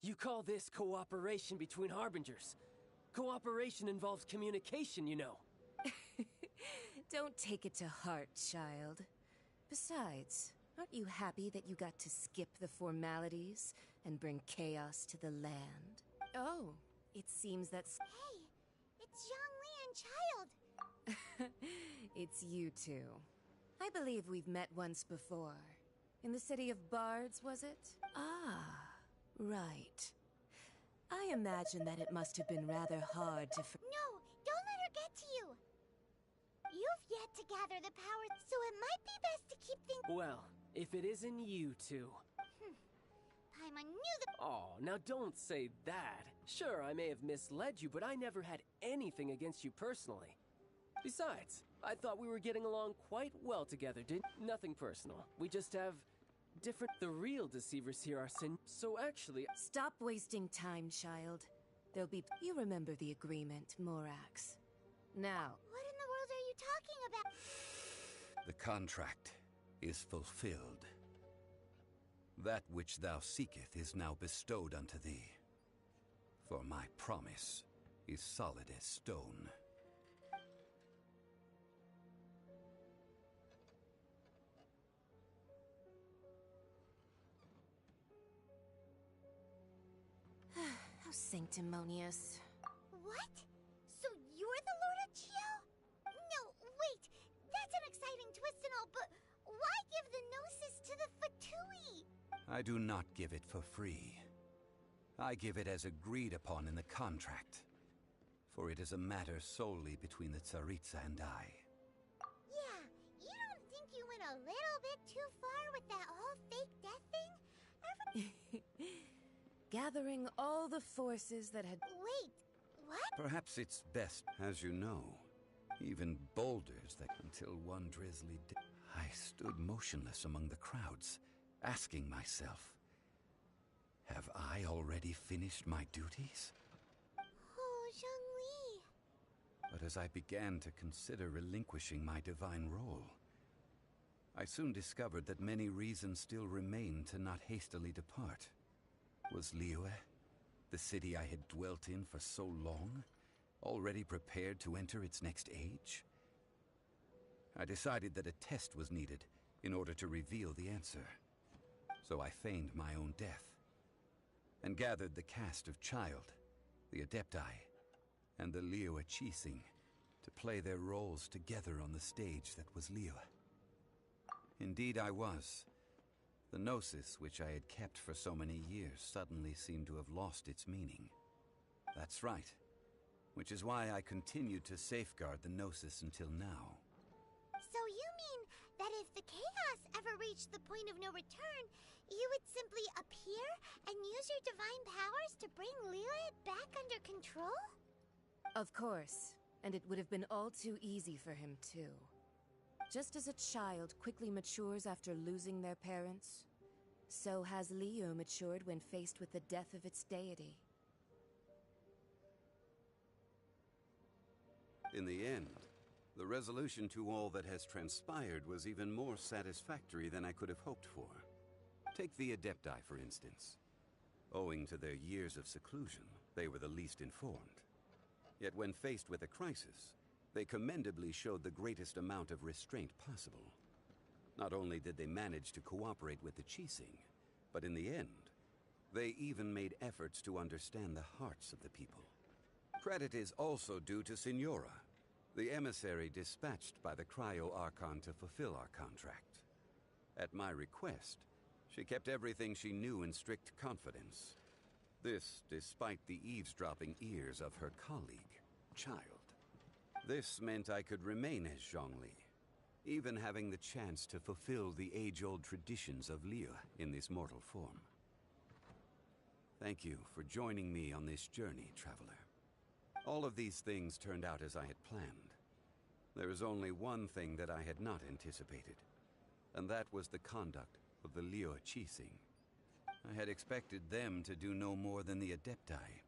You call this cooperation between Harbingers? Cooperation involves communication, you know. Don't take it to heart, child. Besides, aren't you happy that you got to skip the formalities and bring chaos to the land? Oh, it seems that's... Hey, it's Zhongli and Child. It's you two. I believe we've met once before. In the City of Bards, was it? Ah, right. I imagine that it must have been rather hard to... No, don't let her get to you. You've yet to gather the power, so it might be best to keep things... Well, if it isn't you two... Paimon knew the... Oh, now don't say that. Sure, I may have misled you, but I never had anything against you personally. Besides, I thought we were getting along quite well together, Nothing personal. We just have... different... The real deceivers here are sin... So actually... Stop wasting time, child. There'll be... You remember the agreement, Morax. Now... What in the world are you talking about? The contract is fulfilled. That which thou seeketh is now bestowed unto thee. For my promise is solid as stone. How sanctimonious. What? So you're the Lord of Chio? No, wait. That's an exciting twist and all, but why give the Gnosis to the Fatui? I do not give it for free. I give it as agreed upon in the contract. For it is a matter solely between the Tsaritsa and I. Yeah, you don't think you went a little bit too far with that whole fake death thing? Gathering all the forces that had... Wait, what? Perhaps it's best, as you know, even boulders that until one drizzly day I stood motionless among the crowds, asking myself, have I already finished my duties? Oh, Zhongli. But as I began to consider relinquishing my divine role, I soon discovered that many reasons still remained to not hastily depart. Was Liyue, the city I had dwelt in for so long, already prepared to enter its next age? I decided that a test was needed in order to reveal the answer. So I feigned my own death, and gathered the cast of Child, the Adepti, and the Liyue Qixing to play their roles together on the stage that was Liyue. Indeed I was. The Gnosis, which I had kept for so many years, suddenly seemed to have lost its meaning. That's right. Which is why I continued to safeguard the Gnosis until now. So you mean that if the chaos ever reached the point of no return, you would simply appear and use your divine powers to bring Liyue back under control? Of course. And it would have been all too easy for him, too. Just as a child quickly matures after losing their parents, so has Leo matured when faced with the death of its deity. In the end, the resolution to all that has transpired was even more satisfactory than I could have hoped for. Take the Adepti, for instance. Owing to their years of seclusion, they were the least informed. Yet when faced with a crisis, they commendably showed the greatest amount of restraint possible. Not only did they manage to cooperate with the Qixing, but in the end, they even made efforts to understand the hearts of the people. Credit is also due to Signora, the emissary dispatched by the Cryo Archon to fulfill our contract. At my request, she kept everything she knew in strict confidence. This despite the eavesdropping ears of her colleague, Child. This meant I could remain as Zhongli, even having the chance to fulfill the age-old traditions of Liu in this mortal form. Thank you for joining me on this journey, Traveler. All of these things turned out as I had planned. There is only one thing that I had not anticipated, and that was the conduct of the Liu Qixing. I had expected them to do no more than the Adepti.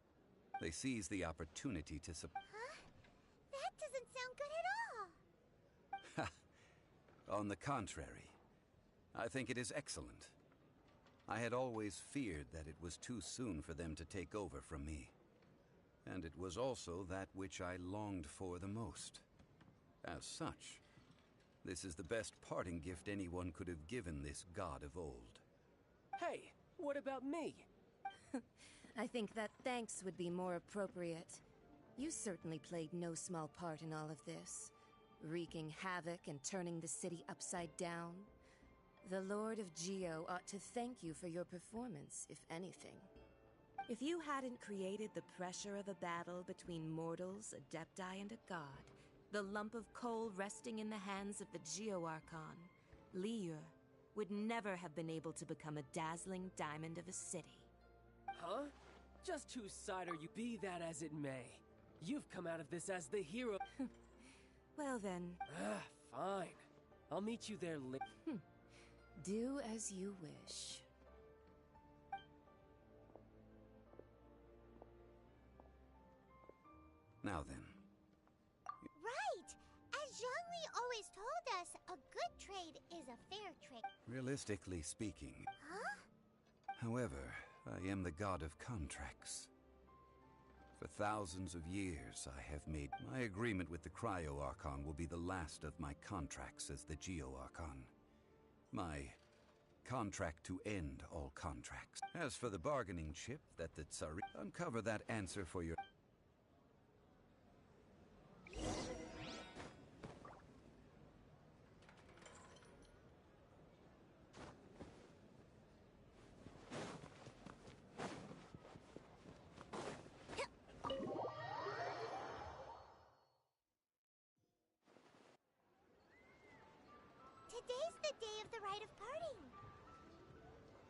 They seized the opportunity to Huh? That doesn't sound good at all! On the contrary, I think it is excellent. I had always feared that it was too soon for them to take over from me. And it was also that which I longed for the most. As such, this is the best parting gift anyone could have given this god of old. Hey, what about me? I think that thanks would be more appropriate. You certainly played no small part in all of this, wreaking havoc and turning the city upside down. The Lord of Geo ought to thank you for your performance, if anything. If you hadn't created the pressure of a battle between mortals, Adepti, and a god, the lump of coal resting in the hands of the Geo-Archon, Liu would never have been able to become a dazzling diamond of a city. Huh? Just whose side are you? Be that as it may. You've come out of this as the hero. Well then. Fine. I'll meet you there later. Do as you wish. Now then. Right! As Zhongli always told us, a good trade is a fair trade. Realistically speaking. Huh? However, I am the god of contracts. For thousands of years, I have made my agreement with the Cryo Archon will be the last of my contracts as the Geo Archon. My contract to end all contracts. As for the bargaining chip that the Tsari, uncover that answer for your... Today's the day of the rite of parting.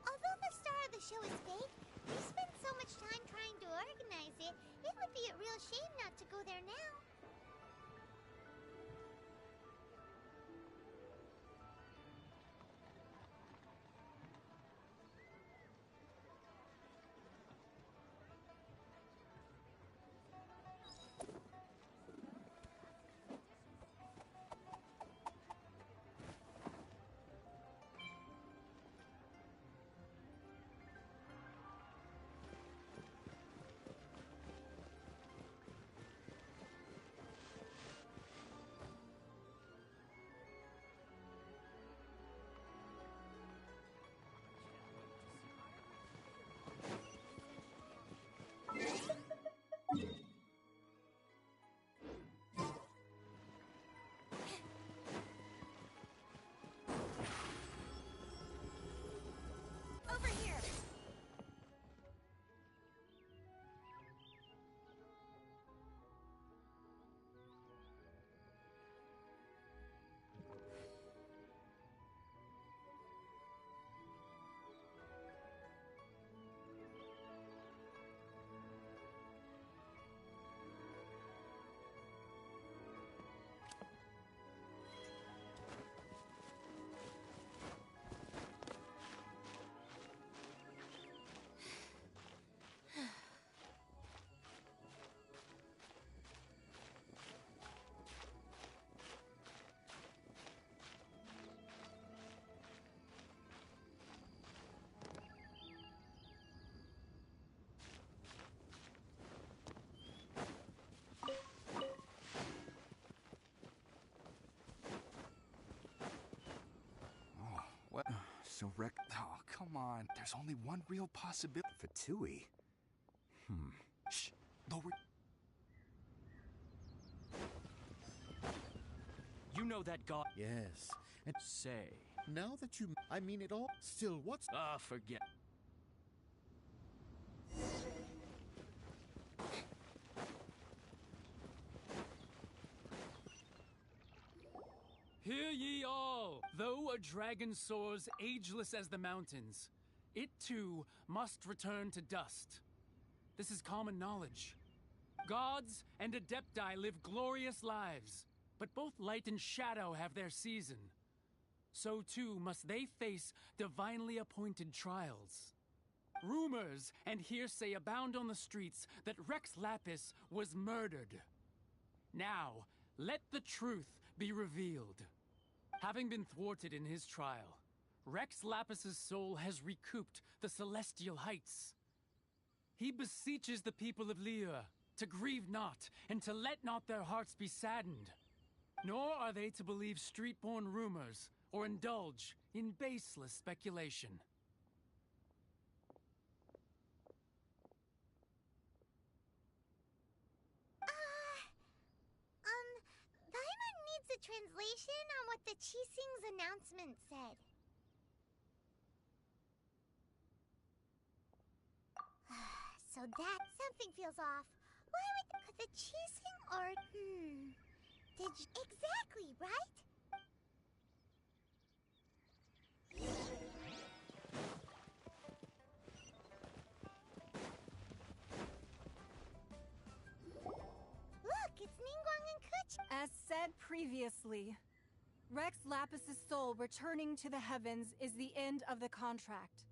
Although the star of the show is fake, we spent so much time trying to organize it, it would be a real shame not to go there now. So oh, come on. There's only one real possibility. Fatui? Shh. Lower. You know that god. Yes. And say. Now that you... I mean it all. Still, what's... Ah, forget. Hear ye all! Though a dragon soars ageless as the mountains, it too must return to dust. This is common knowledge. Gods and Adepti live glorious lives, but both light and shadow have their season. So too must they face divinely appointed trials. Rumors and hearsay abound on the streets that Rex Lapis was murdered. Now, let the truth be revealed. Having been thwarted in his trial, Rex Lapis's soul has recouped the celestial heights. He beseeches the people of Liyue to grieve not and to let not their hearts be saddened. Nor are they to believe street-born rumors or indulge in baseless speculation. Paimon needs a translation on what the Qixing's announcement said. So that something feels off. Why would the Qixing or did you exactly, right? Look, it's Ningguang and Kuch. As said previously, Rex Lapis's soul returning to the heavens is the end of the contract.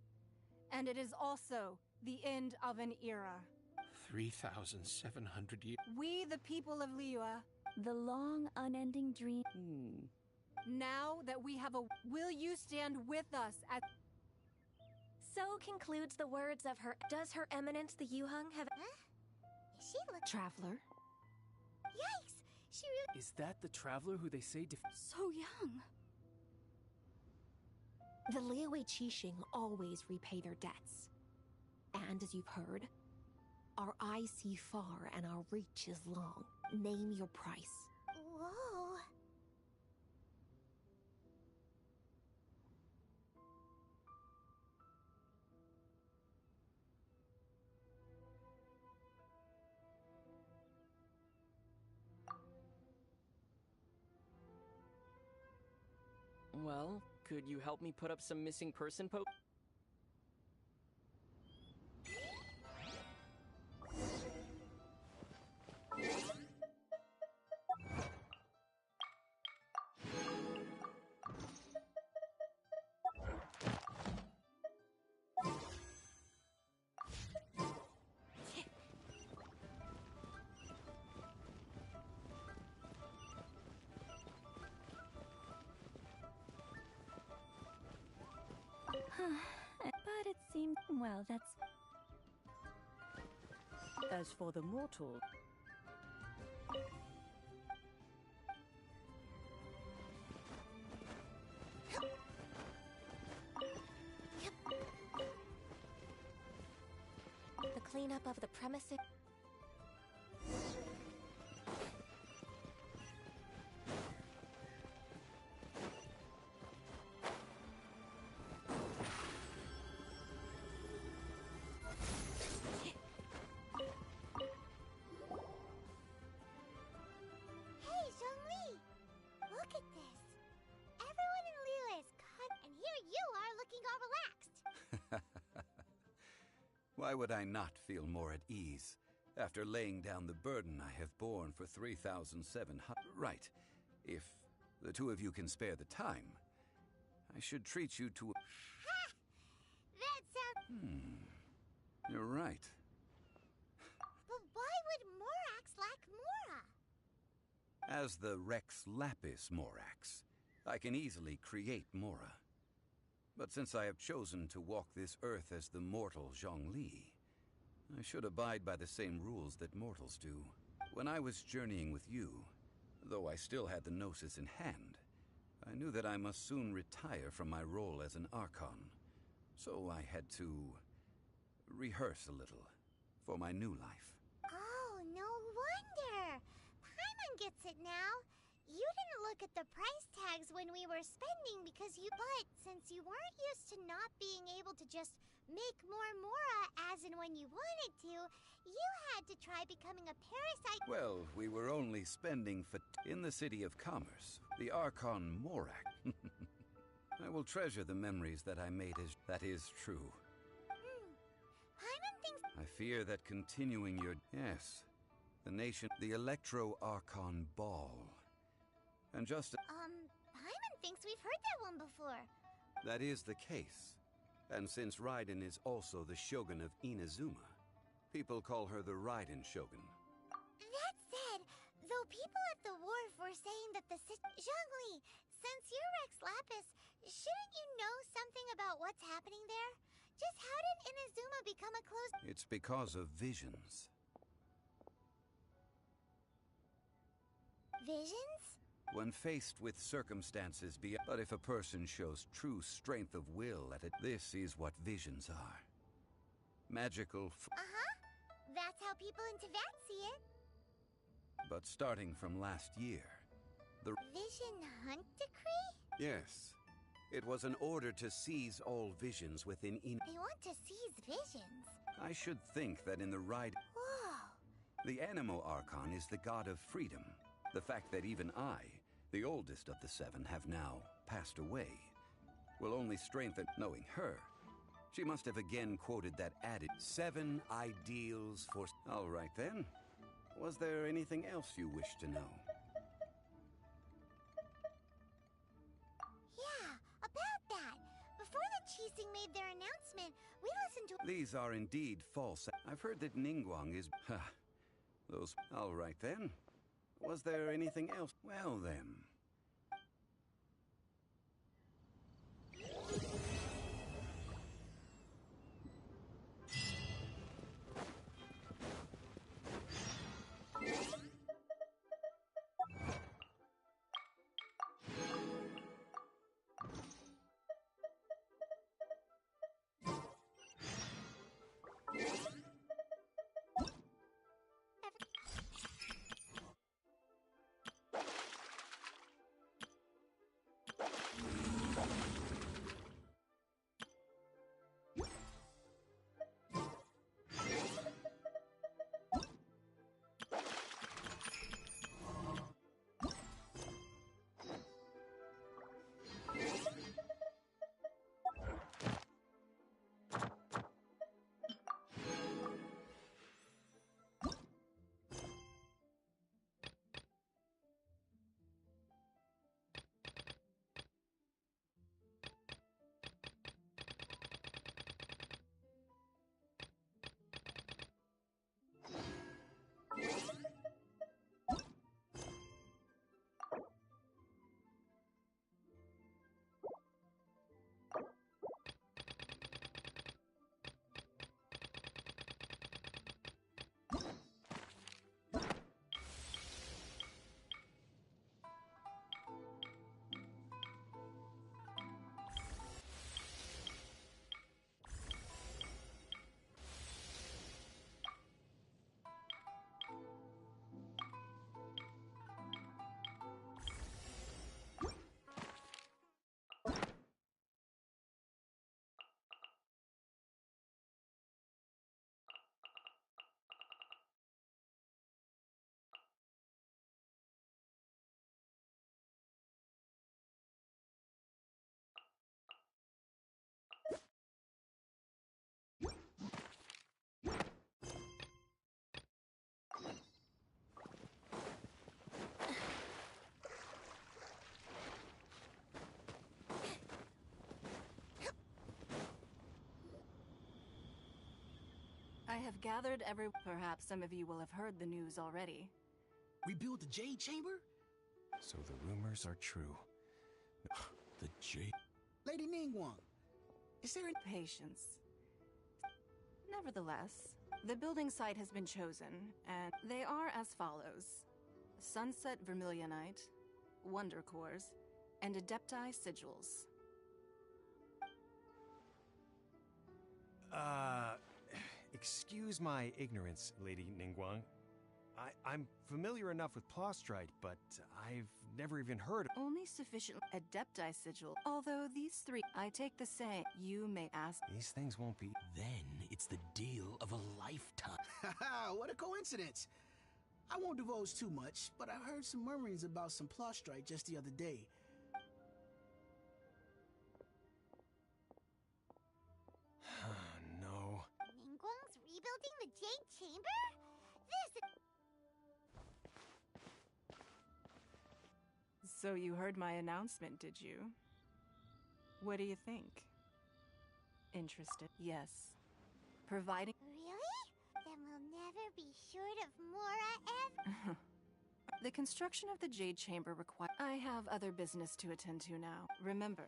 And it is also the end of an era. 3,700 years. We, the people of Liyue, The long, unending dream. now that we have a... Will you stand with us at... So concludes the words of her... Does Her Eminence the Yuheng have... Is she look... Traveler? Yikes! She really... Is that the traveler who they say So young. The Liyue Qixing always repay their debts. And as you've heard, our eyes see far and our reach is long. Name your price. Whoa. Well, could you help me put up some missing person po- But it seems... Well, that's... As for the mortal... The cleanup of the premises... Hey, Zhongli! Look at this. Everyone in Liyue is caught, and here you are looking all relaxed. Why would I not feel more at ease after laying down the burden I have borne for 3,700? Right. If the two of you can spare the time, I should treat you to... Ha! That sounds... You're right. But why would Morax lack Mora? As the Rex Lapis Morax, I can easily create Mora. But since I have chosen to walk this earth as the mortal Zhongli, I should abide by the same rules that mortals do. When I was journeying with you, though I still had the Gnosis in hand, I knew that I must soon retire from my role as an Archon, so I had to rehearse a little for my new life. Oh, no wonder! Paimon gets it now. You didn't look at the price tags when we were spending because you... But since you weren't used to not being able to just make more Mora as and when you wanted to, you had to try becoming a parasite... Well, we were only spending for... In the city of commerce, the Archon Morak. I will treasure the memories that I made as... That is true. Paimon thinks... I fear that continuing your... Yes. The nation... The Electro-Archon Ball. And just... Paimon thinks we've heard that one before. That is the case. And since Raiden is also the Shogun of Inazuma, people call her the Raiden Shogun. That said, though people at the wharf were saying that the Zhongli, since you're Rex Lapis, shouldn't you know something about what's happening there? Just how did Inazuma become a close... It's because of visions. Visions? When faced with circumstances beyond... But if a person shows true strength of will at it, this is what visions are. Magical... That's how people in Teyvat see it. But starting from last year, the... Vision Hunt Decree? Yes. It was an order to seize all visions within They want to seize visions. I should think that in the ride... Whoa! The Animo Archon is the god of freedom. The fact that even I, the oldest of the seven, have now passed away, will only strengthen knowing her. She must have again quoted that added 7 ideals for... All right then. Was there anything else you wish to know? Yeah, about that. Before the Qixing made their announcement, we listened to... These are indeed false. I've heard that Ningguang is... Those... All right then. Was there anything else? Well then... I have gathered every... Perhaps some of you will have heard the news already. We built the Jade Chamber? So the rumors are true. The Jade... Lady Ningguang, is there any... Patience. Nevertheless, the building site has been chosen, and they are as follows. Sunset Vermilionite, Wonder Cores, and Adepti sigils. Excuse my ignorance, Lady Ningguang. I'm familiar enough with Plaustrite, but I've never even heard of... Only sufficient Adepti sigil. Although these three, I take the same. You may ask... These things won't be... Then it's the deal of a lifetime. Haha, what a coincidence. I won't divulge too much, but I heard some murmurings about some Plaustrite just the other day. No. Ningguang's rebuilding the Jade Chamber? This is... So you heard my announcement, did you? What do you think? Interested? Yes. Providing... Really? Then we'll never be short of Mora ever. The construction of the Jade Chamber requires... I have other business to attend to now. Remember.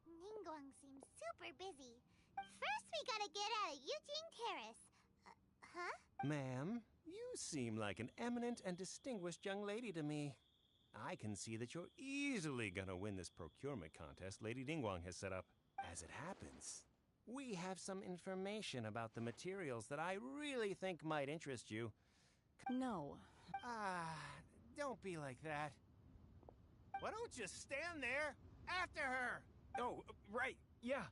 Ningguang seems super busy. First we gotta get out of Eugene Terrace. Huh? Ma'am, you seem like an eminent and distinguished young lady to me. I can see that you're easily gonna win this procurement contest Lady Ningguang has set up. As it happens, we have some information about the materials that I really think might interest you. No. Don't be like that. Why don't you stand there after her? Oh, right, yeah.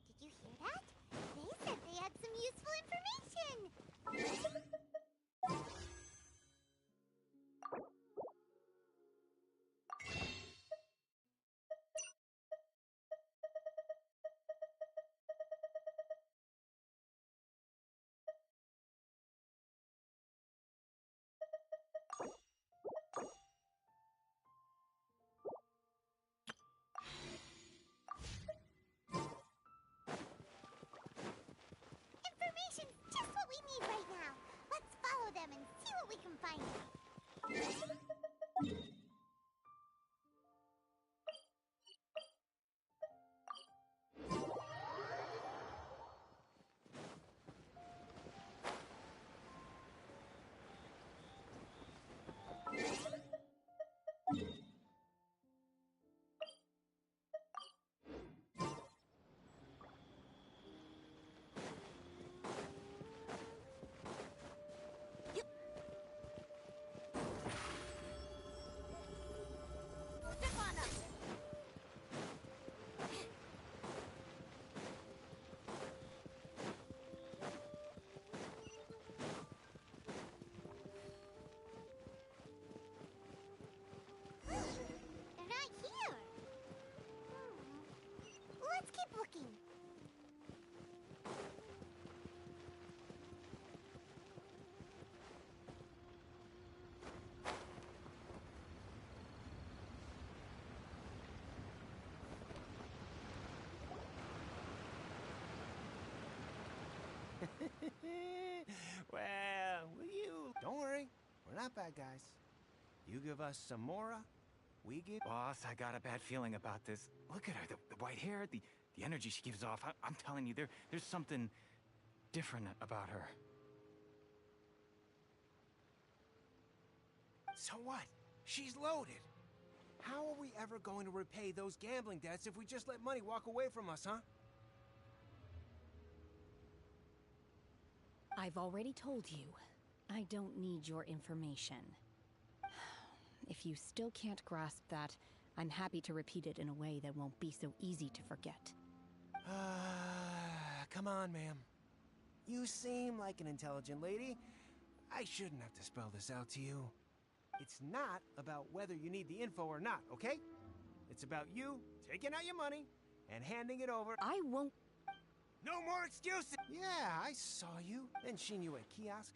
Did you hear that? They said they had some useful information. Information's just what we need right now. Let's follow them and see what we can find out. Step on up. They're not here. Let's keep looking. Well, will you... Don't worry, we're not bad guys. You give us some Mora, we give... Boss, I got a bad feeling about this. Look at her, the white hair, the energy she gives off. I'm telling you, there's something different about her. So what? She's loaded. How are we ever going to repay those gambling debts if we just let money walk away from us, huh? I've already told you, I don't need your information. If you still can't grasp that, I'm happy to repeat it in a way that won't be so easy to forget. Come on, ma'am. You seem like an intelligent lady. I shouldn't have to spell this out to you. It's not about whether you need the info or not, okay? It's about you taking out your money and handing it over. I won't... No more excuses! Yeah, I saw you and seen you at kiosk.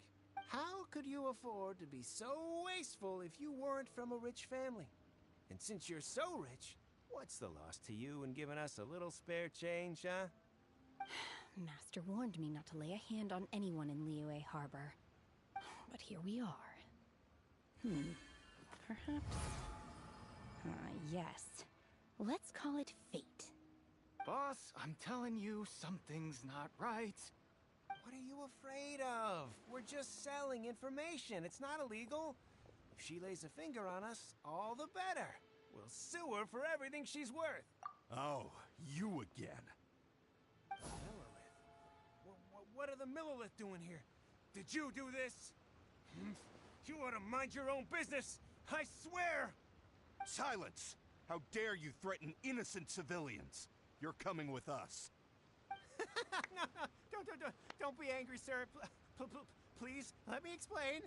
How could you afford to be so wasteful if you weren't from a rich family? And since you're so rich, what's the loss to you in giving us a little spare change, huh? Master warned me not to lay a hand on anyone in Liyue Harbor. But here we are. perhaps? Yes. Let's call it fate. Boss, I'm telling you, something's not right. What are you afraid of? We're just selling information. It's not illegal. If she lays a finger on us, all the better. We'll sue her for everything she's worth. Oh, you again. Millilith? What are the Millilith doing here? Did you do this? You ought to mind your own business! I swear! Silence! How dare you threaten innocent civilians? You're coming with us. No, don't be angry, sir. Please, let me explain.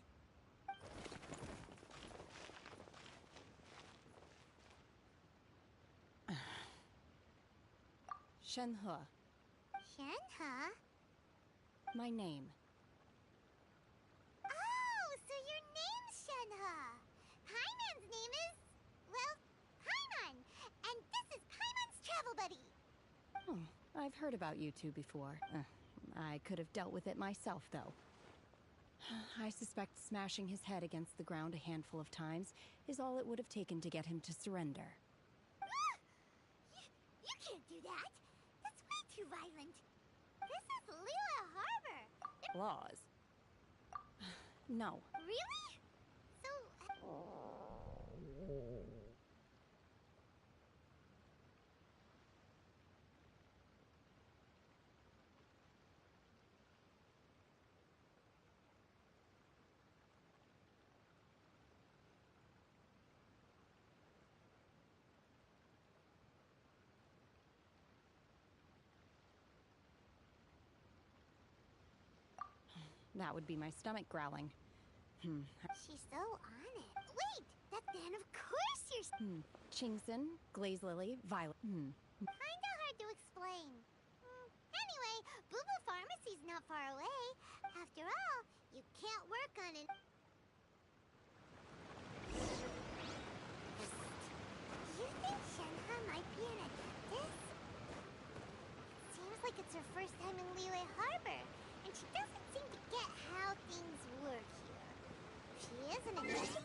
Shenhe. Shenhe? My name. Oh, so your name's Shenhe. Paimon's name is... well, Paimon. And this is Paimon's travel buddy. Oh, I've heard about you two before. I could have dealt with it myself, though. I suspect smashing his head against the ground a handful of times is all it would have taken to get him to surrender. You can't do that. That's way too violent. This is Liyue Harbor. Laws? No. Really? So... That would be my stomach growling. She's so on it. Wait, then of course you're... Qingxin, Glaze Lily, Violet. Kinda hard to explain. Anyway, Boo Boo Pharmacy's not far away. After all, you can't work on it. You think Shenhe might be an apprentice? Seems like it's her first time in Liyue Harbor, and she doesn't seem to get how things work here. If she is an apprentice,